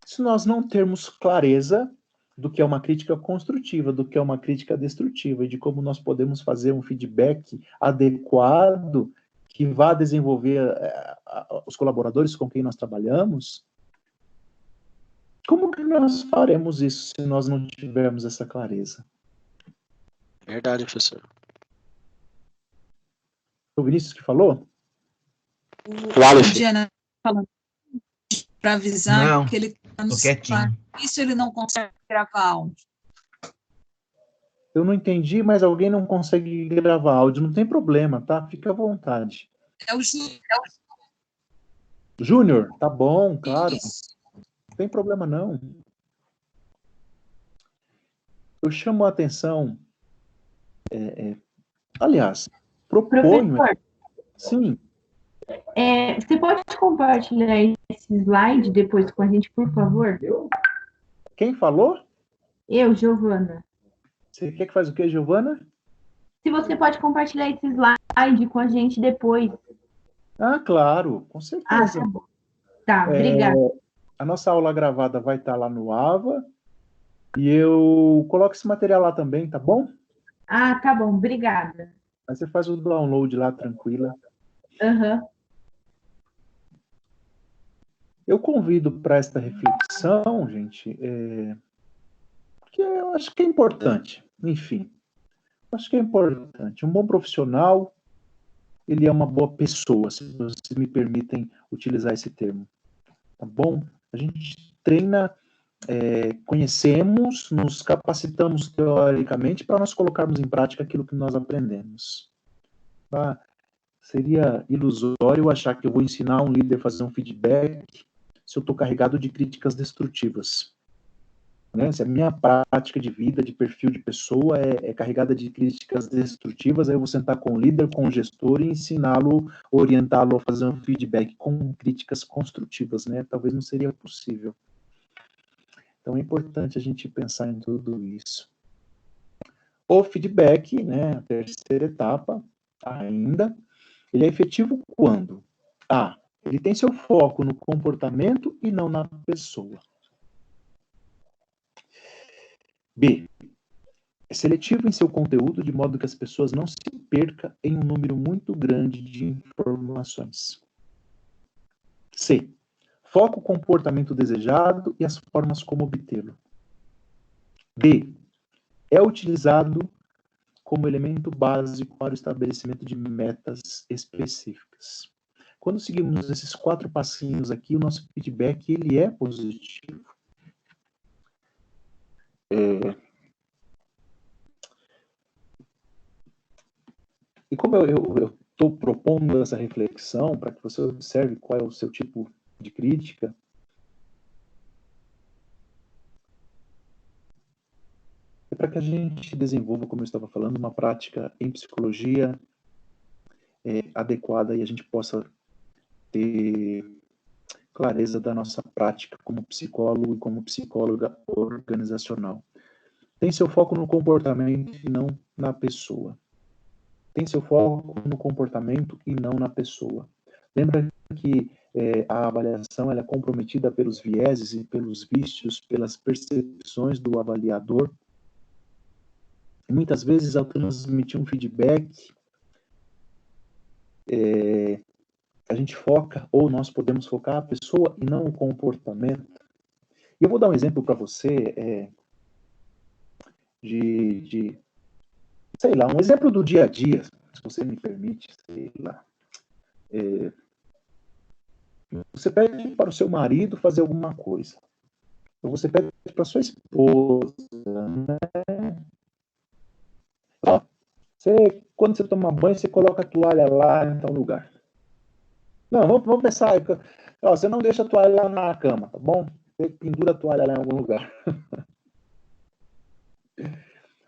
Se nós não termos clareza do que é uma crítica construtiva, do que é uma crítica destrutiva, e de como nós podemos fazer um feedback adequado que vá desenvolver os colaboradores com quem nós trabalhamos, como que nós faremos isso se nós não tivermos essa clareza? Verdade, professor. O Vinícius que falou? O Aleph. Diana falando para avisar Não, que ele está no tô celular. quietinho. Isso ele não consegue gravar áudio. Eu não entendi, mas alguém não consegue gravar áudio. Não tem problema, tá? Fica à vontade. É o Júlio. Júnior, tá bom, claro. Isso. Não tem problema, não. Eu chamo a atenção... aliás, proponho... Professor, Sim, você pode compartilhar esse slide depois com a gente, por favor? quem falou? Eu, Giovana. Você quer que faz o quê, Giovana? Se você pode compartilhar esse slide com a gente depois. Ah, claro, com Ah, certeza. tá bom. Tá, obrigada. A nossa aula gravada vai estar lá no AVA e eu coloco esse material lá também, tá bom? Ah, tá bom, obrigada. Aí você faz o download lá, tranquila. Aham. Eu convido para esta reflexão, gente, porque eu acho que é importante. Enfim, eu acho que é importante. Um bom profissional, ele é uma boa pessoa, se vocês me permitem utilizar esse termo. Tá bom? A gente treina, conhecemos, nos capacitamos teoricamente para nós colocarmos em prática aquilo que nós aprendemos. Tá? Seria ilusório achar que eu vou ensinar um líder a fazer um feedback se eu estou carregado de críticas destrutivas. né? Se a minha prática de vida, de perfil de pessoa é carregada de críticas destrutivas, aí eu vou sentar com o líder, com o gestor e ensiná-lo, orientá-lo a fazer um feedback com críticas construtivas, né? Talvez não seria possível. Então é importante a gente pensar em tudo isso. O feedback, né, a terceira etapa, ainda, ele é efetivo quando? A, ele tem seu foco no comportamento e não na pessoa. B, é seletivo em seu conteúdo de modo que as pessoas não se percam em um número muito grande de informações. C, foca o comportamento desejado e as formas como obtê-lo. D, é utilizado como elemento básico para o estabelecimento de metas específicas. Quando seguimos esses 4 passinhos aqui, o nosso feedback ele é positivo. E como eu estou propondo essa reflexão para que você observe qual é o seu tipo de crítica, é para que a gente desenvolva, como eu estava falando, uma prática em psicologia adequada e a gente possa ter clareza da nossa prática como psicólogo e como psicóloga organizacional. Tem seu foco no comportamento e não na pessoa. Tem seu foco no comportamento e não na pessoa. Lembra que a avaliação ela é comprometida pelos vieses e pelos vícios, pelas percepções do avaliador. E muitas vezes, ao transmitir um feedback, a gente foca, ou nós podemos focar a pessoa e não o comportamento. E eu vou dar um exemplo para você sei lá, um exemplo do dia a dia, se você me permite, sei lá. Você pede para o seu marido fazer alguma coisa. Ou você pede para a sua esposa, né? Ó, quando você toma banho, você coloca a toalha lá em tal lugar. Não, vamos pensar. Ó, você não deixa a toalha lá na cama, tá bom? Você pendura a toalha lá em algum lugar.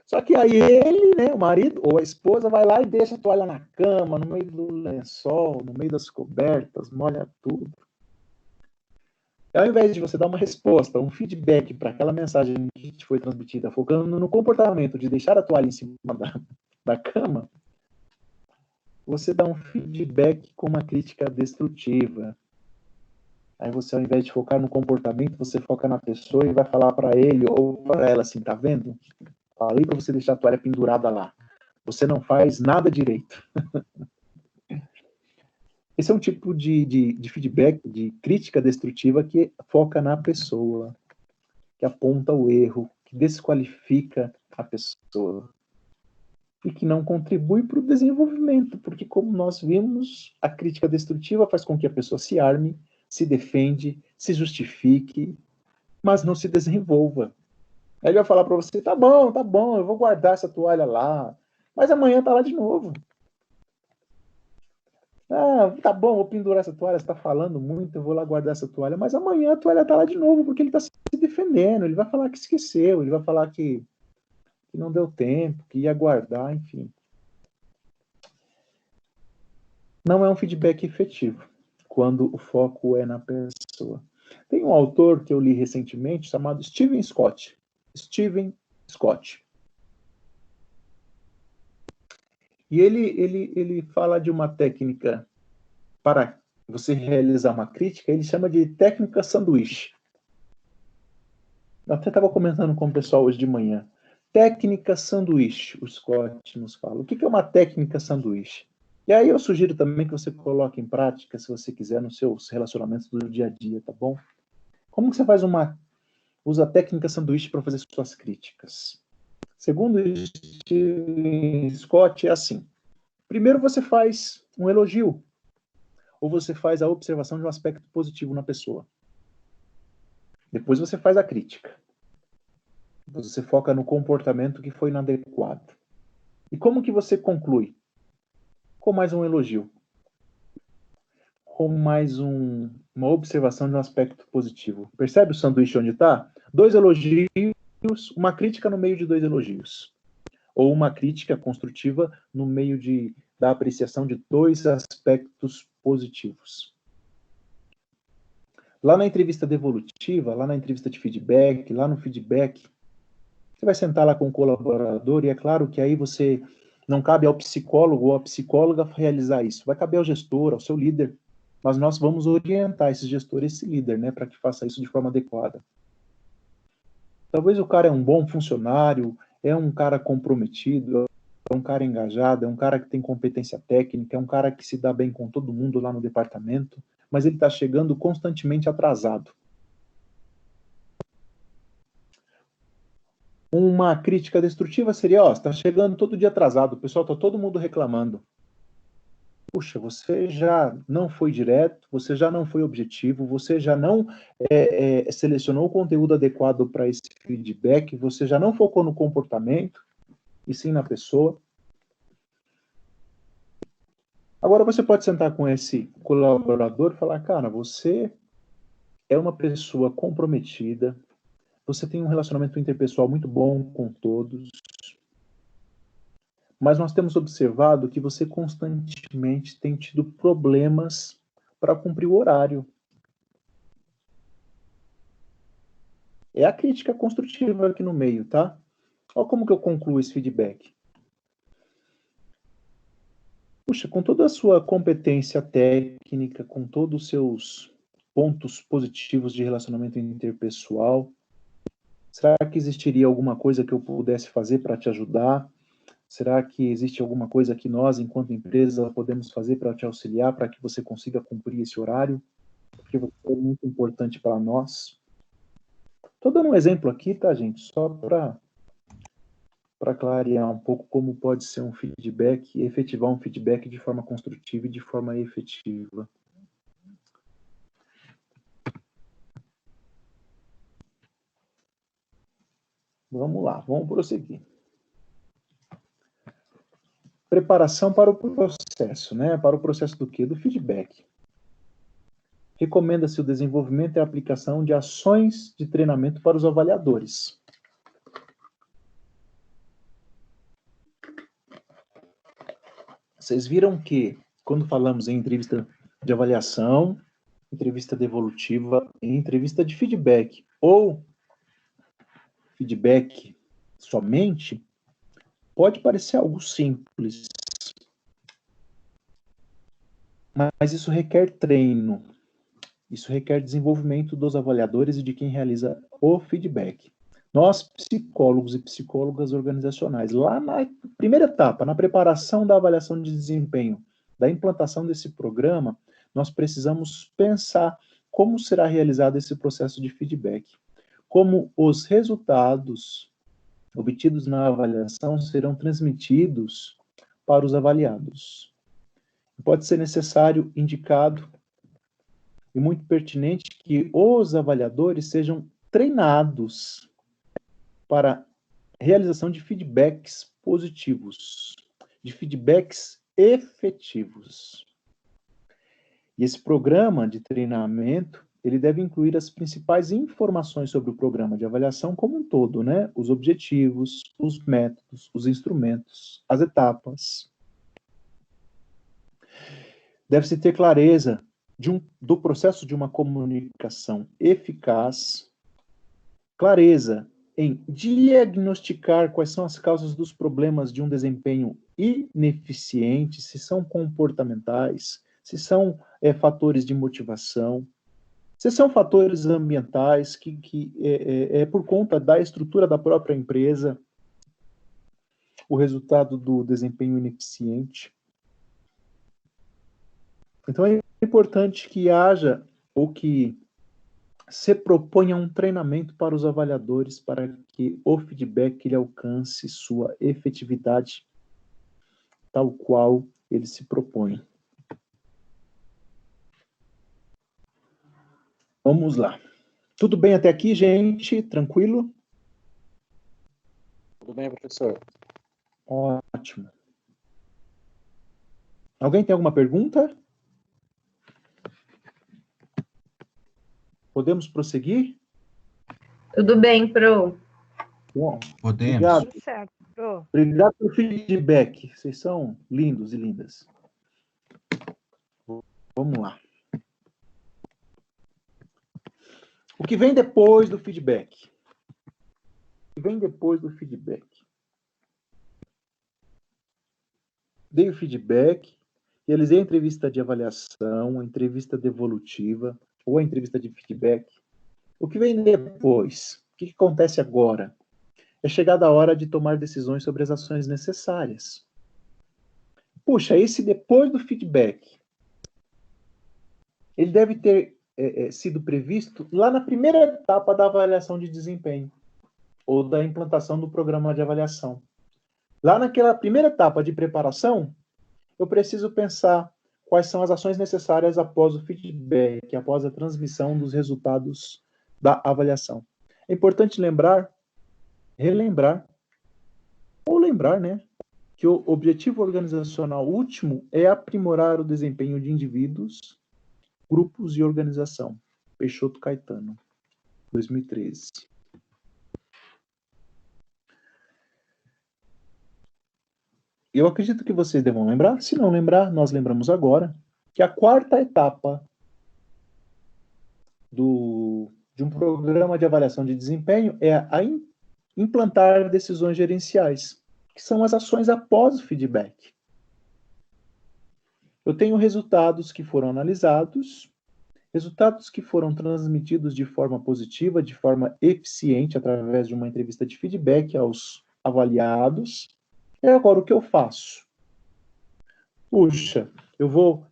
Só que aí ele, né, o marido ou a esposa, vai lá e deixa a toalha na cama, no meio do lençol, no meio das cobertas, molha tudo. E ao invés de você dar uma resposta, um feedback para aquela mensagem que te foi transmitida, focando no comportamento de deixar a toalha em cima da cama, você dá um feedback com uma crítica destrutiva. Aí você, ao invés de focar no comportamento, você foca na pessoa e vai falar para ele ou para ela assim, tá vendo? Falei para você deixar a toalha pendurada lá. Você não faz nada direito. Esse é um tipo de feedback, de crítica destrutiva que foca na pessoa, que aponta o erro, que desqualifica a pessoa e que não contribui para o desenvolvimento, porque como nós vimos, a crítica destrutiva faz com que a pessoa se arme, se defende, se justifique, mas não se desenvolva. Aí ele vai falar para você, tá bom, eu vou guardar essa toalha lá, mas amanhã tá lá de novo. Ah, tá bom, vou pendurar essa toalha, você tá falando muito, eu vou lá guardar essa toalha, mas amanhã a toalha tá lá de novo, porque ele tá se defendendo, ele vai falar que esqueceu, ele vai falar que não deu tempo, que ia guardar, enfim. Não é um feedback efetivo, quando o foco é na pessoa. Tem um autor que eu li recentemente, chamado Steven Scott. E ele fala de uma técnica para você realizar uma crítica, ele chama de técnica sanduíche. Eu até estava comentando com o pessoal hoje de manhã. Técnica sanduíche, o Scott nos fala. O que é uma técnica sanduíche? E aí eu sugiro também que você coloque em prática, se você quiser, nos seus relacionamentos do dia a dia, tá bom? Como que você usa a técnica sanduíche para fazer suas críticas? Segundo Steven Scott, é assim. Primeiro você faz um elogio, ou você faz a observação de um aspecto positivo na pessoa. Depois você faz a crítica. Você foca no comportamento que foi inadequado. E como que você conclui? Com mais um elogio. como mais uma observação de um aspecto positivo. Percebe o sanduíche onde está? 2 elogios, uma crítica no meio de 2 elogios. Ou uma crítica construtiva no meio da apreciação de 2 aspectos positivos. Lá na entrevista devolutiva, lá na entrevista de feedback, lá no feedback, você vai sentar lá com o colaborador e é claro que aí você não cabe ao psicólogo ou à psicóloga realizar isso. Vai caber ao gestor, ao seu líder. Mas nós vamos orientar esse gestor, esse líder, né, para que faça isso de forma adequada. Talvez o cara é um bom funcionário, é um cara comprometido, é um cara engajado, é um cara que tem competência técnica, é um cara que se dá bem com todo mundo lá no departamento, mas ele está chegando constantemente atrasado. Uma crítica destrutiva seria, você está chegando todo dia atrasado, o pessoal está todo mundo reclamando. Puxa, você já não foi direto, você já não foi objetivo, você já não selecionou o conteúdo adequado para esse feedback, você já não focou no comportamento, e sim na pessoa. Agora você pode sentar com esse colaborador e falar, cara, você é uma pessoa comprometida, você tem um relacionamento interpessoal muito bom com todos, mas nós temos observado que você constantemente tem tido problemas para cumprir o horário. É a crítica construtiva aqui no meio, tá? Olha como que eu concluo esse feedback. Puxa, com toda a sua competência técnica, com todos os seus pontos positivos de relacionamento interpessoal, será que existiria alguma coisa que eu pudesse fazer para te ajudar? Será que existe alguma coisa que nós, enquanto empresa, podemos fazer para te auxiliar, para que você consiga cumprir esse horário? Porque você é muito importante para nós. Estou dando um exemplo aqui, tá, gente? Só para clarear um pouco como pode ser um feedback, efetivar um feedback de forma construtiva e de forma efetiva. Vamos lá, vamos prosseguir. Preparação para o processo, né? Para o processo do quê? Do feedback. Recomenda-se o desenvolvimento e a aplicação de ações de treinamento para os avaliadores. Vocês viram que, quando falamos em entrevista de avaliação, entrevista devolutiva, entrevista de feedback ou feedback somente, pode parecer algo simples, mas isso requer treino, isso requer desenvolvimento dos avaliadores e de quem realiza o feedback. Nós, psicólogos e psicólogas organizacionais, lá na primeira etapa, na preparação da avaliação de desempenho, da implantação desse programa, nós precisamos pensar como será realizado esse processo de feedback, como os resultados obtidos na avaliação serão transmitidos para os avaliados. Pode ser necessário, indicado e muito pertinente que os avaliadores sejam treinados para realização de feedbacks positivos, de feedbacks efetivos. E esse programa de treinamento, ele deve incluir as principais informações sobre o programa de avaliação como um todo, né? Os objetivos, os métodos, os instrumentos, as etapas. Deve-se ter clareza do processo de uma comunicação eficaz, clareza em diagnosticar quais são as causas dos problemas de um desempenho ineficiente, se são comportamentais, se são fatores de motivação, se são fatores ambientais que é por conta da estrutura da própria empresa, o resultado do desempenho ineficiente. Então é importante que haja ou que se proponha um treinamento para os avaliadores para que o feedback ele alcance sua efetividade tal qual ele se propõe. Vamos lá. Tudo bem até aqui, gente? Tranquilo? Tudo bem, professor? Ótimo. Alguém tem alguma pergunta? Podemos prosseguir? Tudo bem, Pro. Bom, Podemos. obrigado. Tudo certo. Pro. Obrigado pelo feedback. Vocês são lindos e lindas. Vamos lá. O que vem depois do feedback? O que vem depois do feedback? Dei o feedback, realizei a entrevista de avaliação, a entrevista devolutiva ou a entrevista de feedback. O que vem depois? O que acontece agora? É chegada a hora de tomar decisões sobre as ações necessárias. Puxa, esse depois do feedback, ele deve ter sido previsto lá na primeira etapa da avaliação de desempenho ou da implantação do programa de avaliação. Lá naquela primeira etapa de preparação, eu preciso pensar quais são as ações necessárias após o feedback, após a transmissão dos resultados da avaliação. É importante relembrar, né, que o objetivo organizacional último é aprimorar o desempenho de indivíduos, grupos e organização. Peixoto Caetano, 2013. Eu acredito que vocês devam lembrar, se não lembrar, nós lembramos agora, que a quarta etapa de um programa de avaliação de desempenho é implantar decisões gerenciais, que são as ações após o feedback. Eu tenho resultados que foram analisados, resultados que foram transmitidos de forma positiva, de forma eficiente, através de uma entrevista de feedback aos avaliados. E agora, o que eu faço? Puxa, eu vou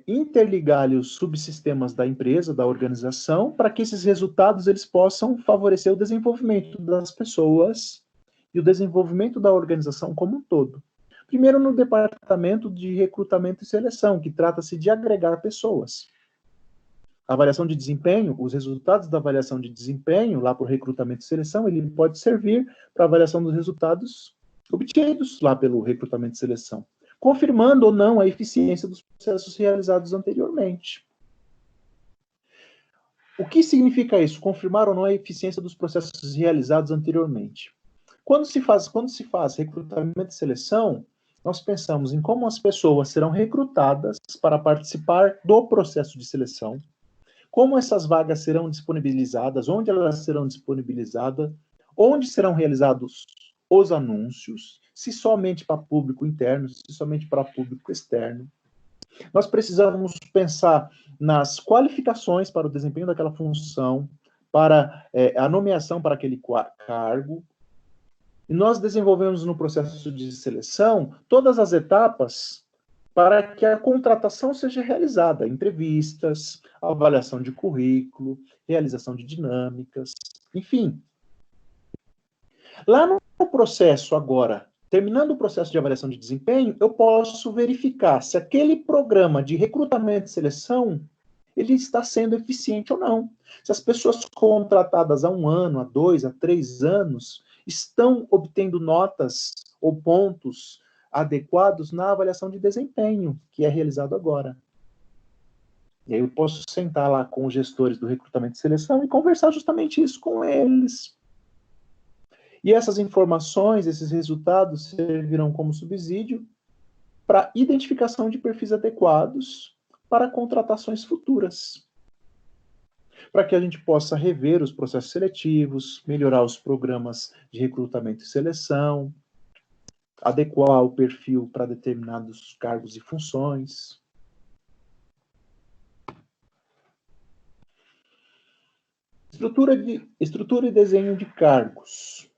interligar ali os subsistemas da empresa, da organização, para que esses resultados eles possam favorecer o desenvolvimento das pessoas e o desenvolvimento da organização como um todo. Primeiro, no departamento de recrutamento e seleção, que trata-se de agregar pessoas. A avaliação de desempenho, os resultados da avaliação de desempenho, lá para o recrutamento e seleção, ele pode servir para a avaliação dos resultados obtidos lá pelo recrutamento e seleção, confirmando ou não a eficiência dos processos realizados anteriormente. O que significa isso? Confirmar ou não a eficiência dos processos realizados anteriormente. Quando se faz recrutamento e seleção, nós pensamos em como as pessoas serão recrutadas para participar do processo de seleção, como essas vagas serão disponibilizadas, onde elas serão disponibilizadas, onde serão realizados os anúncios, se somente para público interno, se somente para público externo. Nós precisamos pensar nas qualificações para o desempenho daquela função, para a nomeação para aquele cargo. E nós desenvolvemos no processo de seleção todas as etapas para que a contratação seja realizada, entrevistas, avaliação de currículo, realização de dinâmicas, enfim. Lá no processo agora, terminando o processo de avaliação de desempenho, eu posso verificar se aquele programa de recrutamento e seleção ele está sendo eficiente ou não. Se as pessoas contratadas há 1 ano, há 2, há 3 anos, estão obtendo notas ou pontos adequados na avaliação de desempenho, que é realizado agora. E aí eu posso sentar lá com os gestores do recrutamento e seleção e conversar justamente isso com eles. E essas informações, esses resultados, servirão como subsídio para identificação de perfis adequados para contratações futuras. Para que a gente possa rever os processos seletivos, melhorar os programas de recrutamento e seleção, adequar o perfil para determinados cargos e funções. Estrutura e desenho de cargos.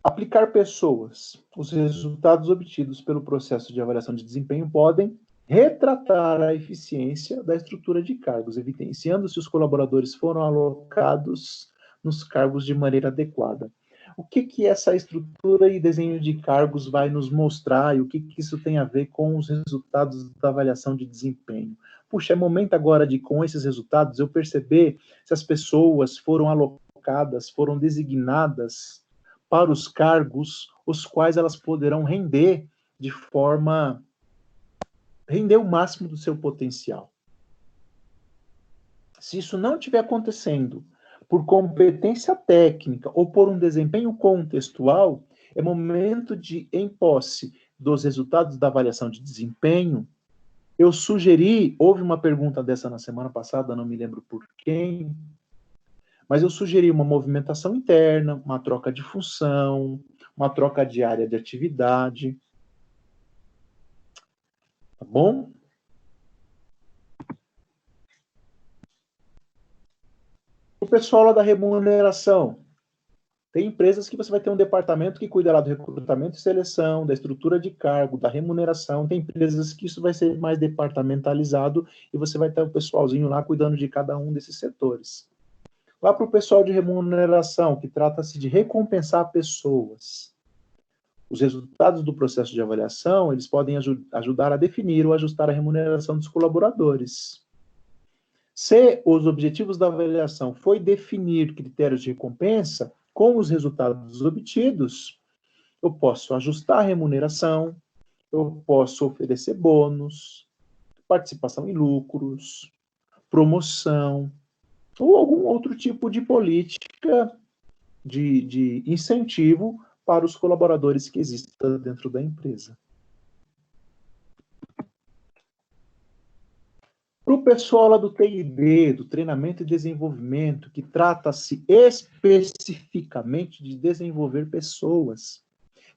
Aplicar pessoas. Os resultados obtidos pelo processo de avaliação de desempenho podem retratar a eficiência da estrutura de cargos, evidenciando se os colaboradores foram alocados nos cargos de maneira adequada. O que essa estrutura e desenho de cargos vai nos mostrar e o que isso tem a ver com os resultados da avaliação de desempenho? Puxa, é momento agora de, com esses resultados, eu perceber se as pessoas foram alocadas, foram designadas para os cargos os quais elas poderão render o máximo do seu potencial. Se isso não estiver acontecendo por competência técnica ou por um desempenho contextual, é momento de, em posse dos resultados da avaliação de desempenho, eu sugeri, houve uma pergunta dessa na semana passada, não me lembro por quem, mas eu sugeri uma movimentação interna, uma troca de função, uma troca de área de atividade. Tá bom? O pessoal lá da remuneração. Tem empresas que você vai ter um departamento que cuida lá do recrutamento e seleção, da estrutura de cargo, da remuneração. Tem empresas que isso vai ser mais departamentalizado e você vai ter o pessoalzinho lá cuidando de cada um desses setores. Lá para o pessoal de remuneração, que trata-se de recompensar pessoas. Os resultados do processo de avaliação, eles podem ajudar a definir ou ajustar a remuneração dos colaboradores. Se os objetivos da avaliação foi definir critérios de recompensa, com os resultados obtidos, eu posso ajustar a remuneração, eu posso oferecer bônus, participação em lucros, promoção, ou algum outro tipo de política de incentivo para os colaboradores que existam dentro da empresa. Para o pessoal lá do TID, do treinamento e desenvolvimento, que trata-se especificamente de desenvolver pessoas,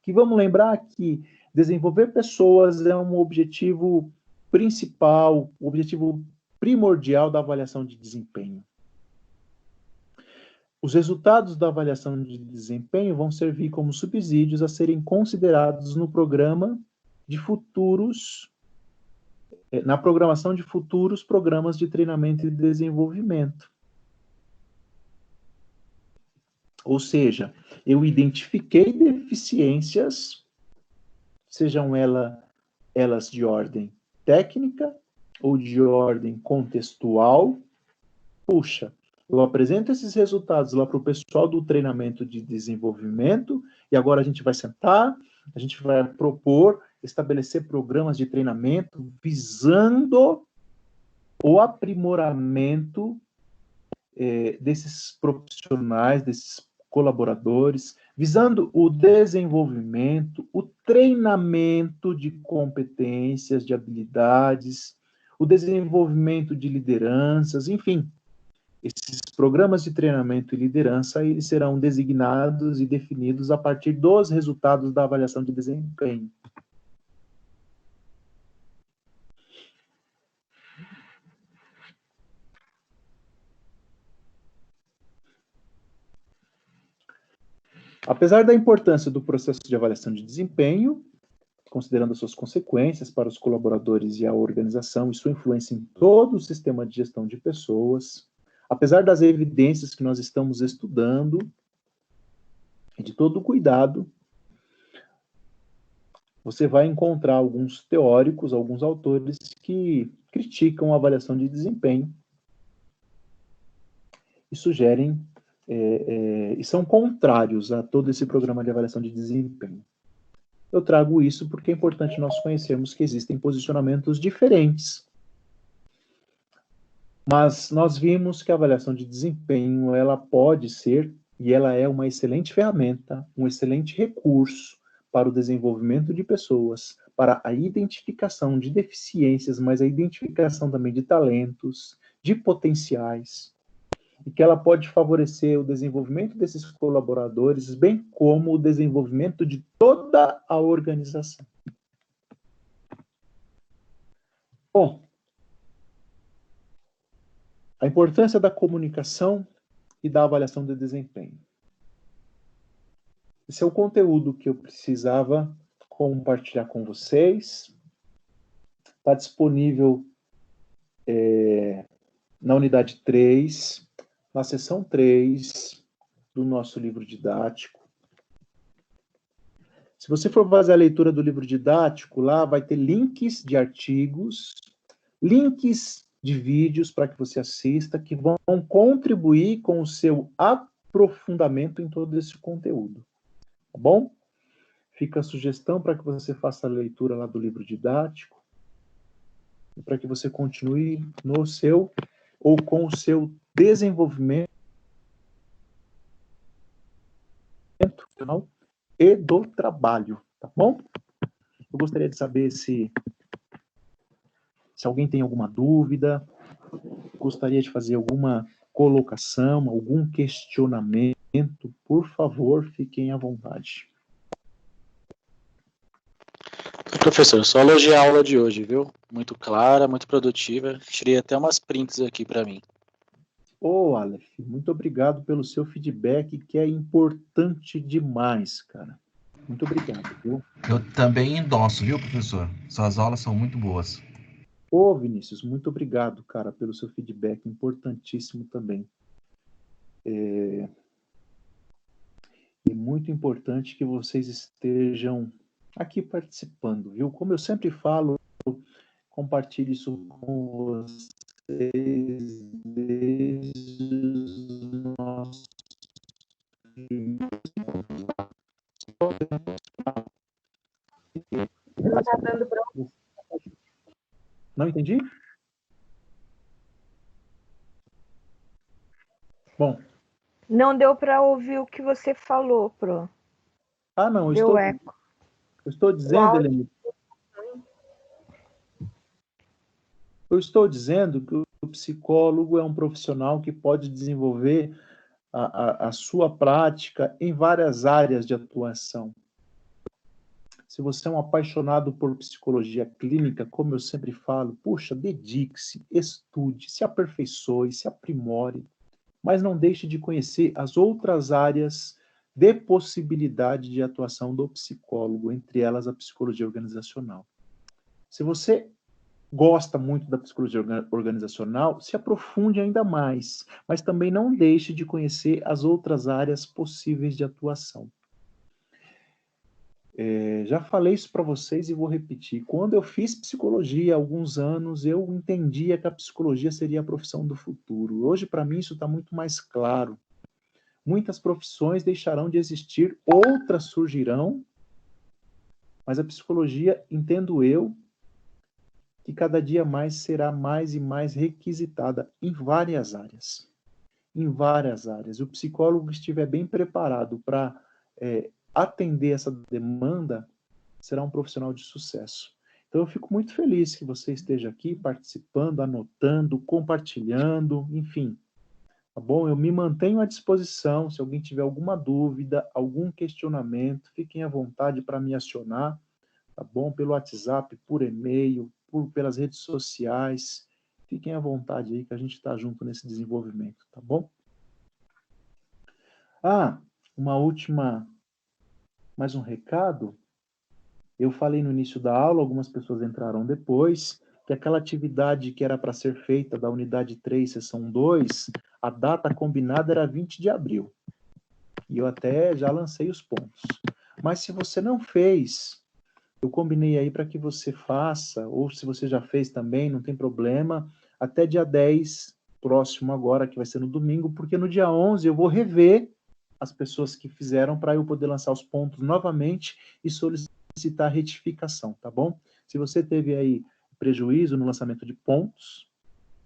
que vamos lembrar que desenvolver pessoas é um objetivo principal, o objetivo primordial da avaliação de desempenho. Os resultados da avaliação de desempenho vão servir como subsídios a serem considerados no programa de futuros, na programação de futuros programas de treinamento e desenvolvimento. Ou seja, eu identifiquei deficiências, sejam elas de ordem técnica ou de ordem contextual. Puxa, eu apresento esses resultados lá para o pessoal do treinamento de desenvolvimento e agora a gente vai sentar, a gente vai propor, estabelecer programas de treinamento visando o aprimoramento desses profissionais, desses colaboradores, visando o desenvolvimento, o treinamento de competências, de habilidades, o desenvolvimento de lideranças, enfim. Esses programas de treinamento e liderança, eles serão designados e definidos a partir dos resultados da avaliação de desempenho. Apesar da importância do processo de avaliação de desempenho, considerando as suas consequências para os colaboradores e a organização e sua influência em todo o sistema de gestão de pessoas, apesar das evidências que nós estamos estudando, e de todo o cuidado, você vai encontrar alguns teóricos, alguns autores que criticam a avaliação de desempenho e sugerem e são contrários a todo esse programa de avaliação de desempenho. Eu trago isso porque é importante nós conhecermos que existem posicionamentos diferentes. Mas nós vimos que a avaliação de desempenho, ela pode ser, e ela é uma excelente ferramenta, um excelente recurso para o desenvolvimento de pessoas, para a identificação de deficiências, mas a identificação também de talentos, de potenciais, e que ela pode favorecer o desenvolvimento desses colaboradores, bem como o desenvolvimento de toda a organização. Bom, a importância da comunicação e da avaliação de desempenho. Esse é o conteúdo que eu precisava compartilhar com vocês. Está disponível na unidade 3, na seção 3 do nosso livro didático. Se você for fazer a leitura do livro didático, lá vai ter links de artigos, links de vídeos para que você assista, que vão contribuir com o seu aprofundamento em todo esse conteúdo. Tá bom? Fica a sugestão para que você faça a leitura lá do livro didático, e para que você continue no seu ou com o seu desenvolvimento e do trabalho, tá bom? Eu gostaria de saber se alguém tem alguma dúvida, gostaria de fazer alguma colocação, algum questionamento, por favor, fiquem à vontade. Professor, só elogiar a aula de hoje, viu? Muito clara, muito produtiva. Tirei até umas prints aqui para mim. Ô, Aleph, muito obrigado pelo seu feedback, que é importante demais, cara. Muito obrigado, viu? Eu também endosso, viu, professor? Suas aulas são muito boas. Ô, Vinícius, muito obrigado, cara, pelo seu feedback, importantíssimo também. E muito importante que vocês estejam aqui participando, viu? Como eu sempre falo, compartilhe isso com vocês desde os nossos... Não tá dando pra... Não entendi? Bom. Não deu para ouvir o que você falou, Pro. Ah, não, deu eco. Eu estou dizendo, Helene, eu estou dizendo que o psicólogo é um profissional que pode desenvolver a sua prática em várias áreas de atuação. Se você é um apaixonado por psicologia clínica, como eu sempre falo, puxa, dedique-se, estude, se aperfeiçoe, se aprimore, mas não deixe de conhecer as outras áreas de possibilidade de atuação do psicólogo, entre elas a psicologia organizacional. Se você gosta muito da psicologia organizacional, se aprofunde ainda mais, mas também não deixe de conhecer as outras áreas possíveis de atuação. Já falei isso para vocês e vou repetir. Quando eu fiz psicologia há alguns anos, eu entendia que a psicologia seria a profissão do futuro. Hoje, para mim, isso está muito mais claro. Muitas profissões deixarão de existir, outras surgirão, mas a psicologia, entendo eu, que cada dia mais será mais e mais requisitada em várias áreas. Em várias áreas. O psicólogo que estiver bem preparado para atender essa demanda será um profissional de sucesso. Então, eu fico muito feliz que você esteja aqui participando, anotando, compartilhando, enfim. Tá bom? Eu me mantenho à disposição. Se alguém tiver alguma dúvida, algum questionamento, fiquem à vontade para me acionar, tá bom? Pelo WhatsApp, por e-mail, pelas redes sociais. Fiquem à vontade aí que a gente está junto nesse desenvolvimento, tá bom? Mais um recado. Eu falei no início da aula, algumas pessoas entraram depois, que aquela atividade que era para ser feita da unidade 3, sessão 2, a data combinada era 20 de abril. E eu até já lancei os pontos. Mas se você não fez, eu combinei aí para que você faça, ou se você já fez também, não tem problema, até dia 10, próximo agora, que vai ser no domingo, porque no dia 11 eu vou rever as pessoas que fizeram para eu poder lançar os pontos novamente e solicitar retificação, tá bom? Se você teve aí prejuízo no lançamento de pontos,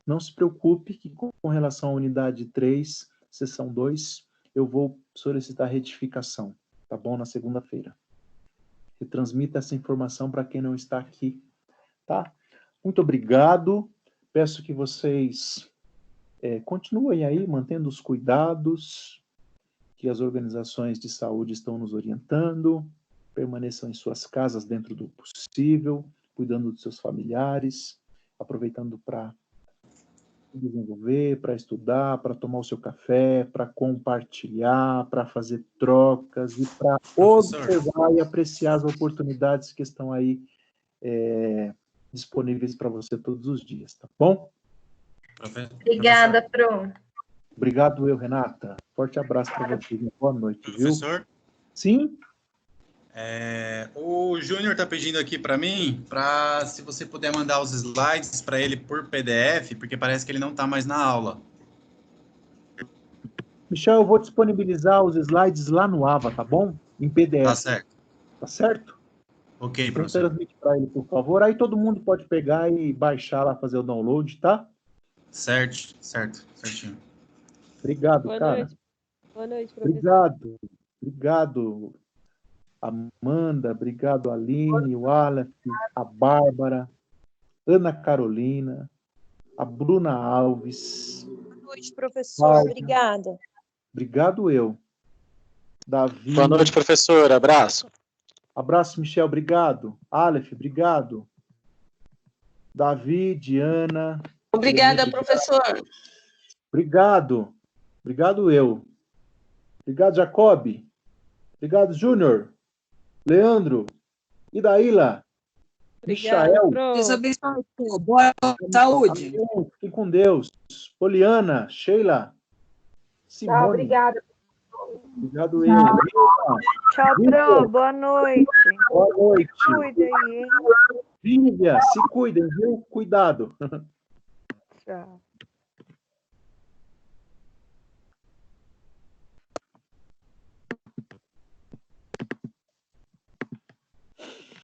não se preocupe que com relação à unidade 3, sessão 2, eu vou solicitar retificação, tá bom? Na segunda-feira. E transmita essa informação para quem não está aqui, tá? Muito obrigado. Peço que vocês continuem aí, mantendo os cuidados que as organizações de saúde estão nos orientando, permaneçam em suas casas dentro do possível, cuidando dos seus familiares, aproveitando para desenvolver, para estudar, para tomar o seu café, para compartilhar, para fazer trocas e para observar e apreciar as oportunidades que estão aí disponíveis para você todos os dias, tá bom? Obrigada, Pro. Obrigado, Renata. Forte abraço para você. Boa noite, viu? Professor? Sim? O Júnior está pedindo aqui para mim, se você puder mandar os slides para ele por PDF, porque parece que ele não está mais na aula. Michel, eu vou disponibilizar os slides lá no AVA, tá bom? Em PDF. Tá certo. Tá certo? Ok, professor. Transmite para ele, por favor. Aí todo mundo pode pegar e baixar lá, fazer o download, tá? Certinho. Obrigado, Boa cara. noite. Boa noite, professor. Obrigado, Amanda, obrigado, Aline, o Aleph, a Bárbara, Ana Carolina, a Bruna Alves. Boa noite, professor. Cláudia. Obrigada. Obrigado, eu. Davi. Boa noite, professor. Abraço. Abraço, Michel, obrigado. Aleph, obrigado. Davi, Diana. Obrigada, Clemente, professor. Obrigado. Obrigado, eu. Obrigado, Jacob. Obrigado, Júnior. Leandro. Idaíla. Michael. Deus abençoe. Boa saúde. Fique com Deus. Poliana, Sheila. Simone. Tchau, obrigada. Obrigado, eu. Tchau, Pro. Boa noite. Boa noite. Cuida aí, hein? Lívia, se cuidem, viu? Cuidado. Tchau.